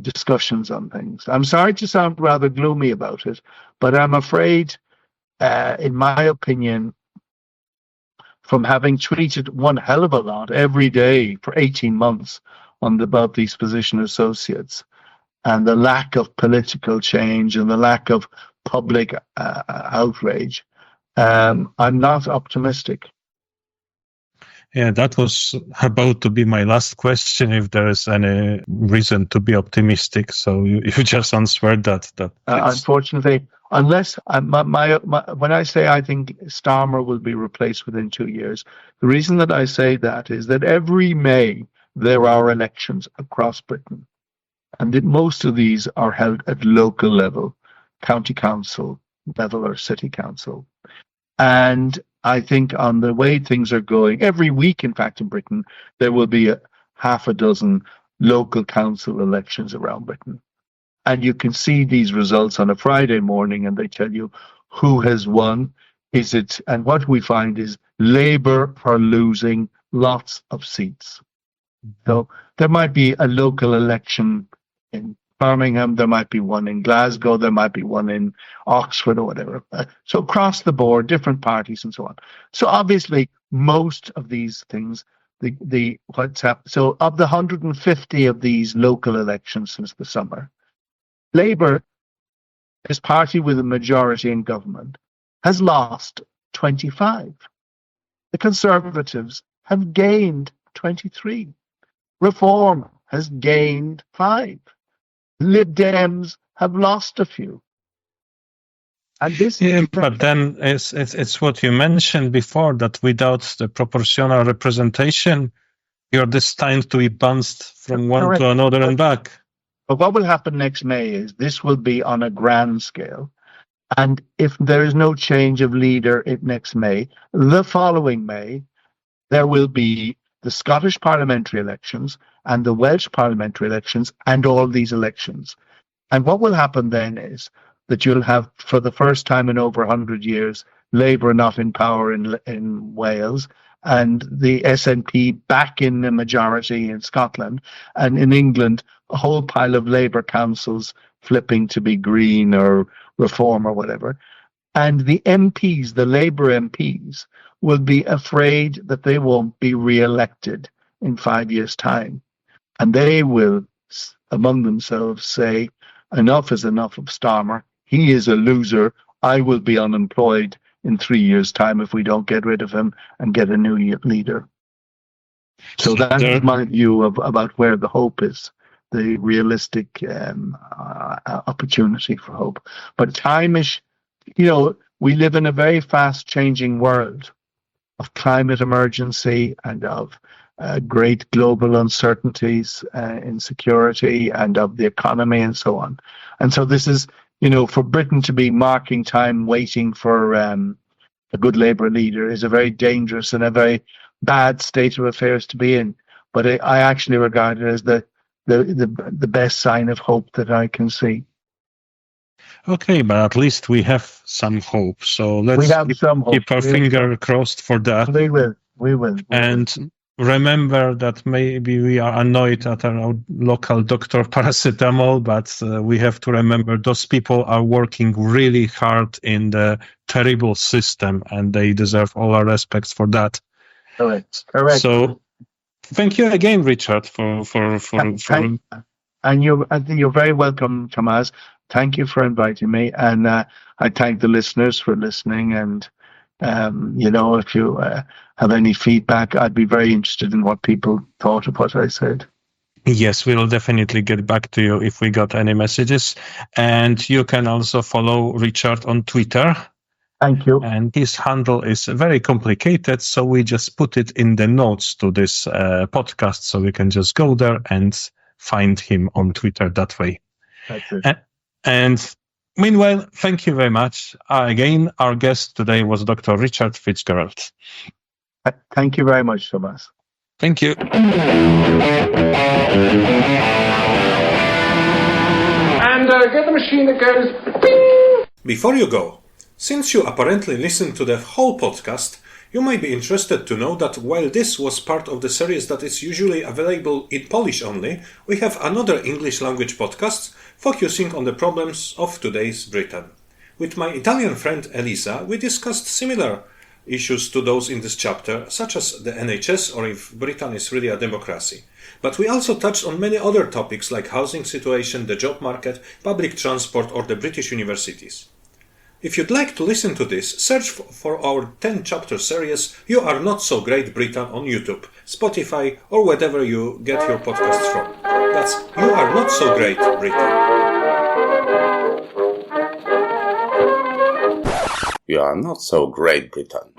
discussions on things. I'm sorry to sound rather gloomy about it, but I'm afraid, in my opinion, from having tweeted one hell of a lot every day for 18 months about these physician associates and the lack of political change and the lack of public outrage, I'm not optimistic. Yeah, that was about to be my last question, if there is any reason to be optimistic. So you just answered that. Unfortunately, unless when I say I think Starmer will be replaced within 2 years, the reason that I say that is that every May there are elections across Britain, and that most of these are held at local level, county council level or city council. And I think on the way things are going, every week, in fact, in Britain, there will be half a dozen local council elections around Britain. And you can see these results on a Friday morning, and they tell you who has won. And what we find is Labour are losing lots of seats. So there might be a local election in Birmingham, there might be one in Glasgow, there might be one in Oxford or whatever. So across the board, different parties and so on. So obviously, most of these things, what's happened. So of the 150 of these local elections since the summer, Labour, as party with a majority in government, has lost 25. The Conservatives have gained 23. Reform has gained 5. Lib Dems have lost a few. And this Yeah, but then it's what you mentioned before, that without the proportional representation, you're destined to be bounced from one Correct. to another and back. But what will happen next May is this will be on a grand scale. And if there is no change of leader next May, the following May, there will be the Scottish parliamentary elections and the Welsh parliamentary elections and all these elections. And what will happen then is that you'll have, for the first time in over 100 years, Labour not in power in Wales, and the SNP back in the majority in Scotland, and in England, a whole pile of Labour councils flipping to be Green or Reform or whatever. And the MPs, the Labour MPs, will be afraid that they won't be re-elected in 5 years' time. And they will, among themselves, say, enough is enough of Starmer. He is a loser. I will be unemployed in 3 years' time if we don't get rid of him and get a new leader. So that is my view about where the hope is, the realistic opportunity for hope. But time is, we live in a very fast-changing world of climate emergency and of great global uncertainties, insecurity, and of the economy and so on. And so this is, for Britain to be marking time waiting for a good Labour leader is a very dangerous and a very bad state of affairs to be in. But I actually regard it as the best sign of hope that I can see. Okay, but at least we have some hope. So let's keep our finger crossed for that. We will. And remember that maybe we are annoyed at our local doctor paracetamol, but we have to remember those people are working really hard in the terrible system, and they deserve all our respects for that. Correct. So thank you again, Richard, for and you're very welcome, Tomas. Thank you for inviting me, and I thank the listeners for listening. And if you have any feedback, I'd be very interested in what people thought of what I said. Yes, we'll definitely get back to you if we got any messages. And you can also follow Richard on Twitter. Thank you. And his handle is very complicated, so we just put it in the notes to this podcast, so we can just go there and find him on Twitter that way. That's it. And meanwhile, thank you very much. Again, our guest today was Dr. Richard Fitzgerald. Thank you very much, Thomas. Thank you. And get the machine that goes bing! Before you go, since you apparently listened to the whole podcast, you might be interested to know that while this was part of the series that is usually available in Polish only, we have another English language podcast focusing on the problems of today's Britain. With my Italian friend Elisa, we discussed similar issues to those in this chapter, such as the NHS or if Britain is really a democracy. But we also touched on many other topics like housing situation, the job market, public transport or the British universities. If you'd like to listen to this, search for our 10-chapter series You Are Not So Great Britain on YouTube, Spotify or wherever you get your podcasts from. That's You Are Not So Great Britain. You are not so great, Britain.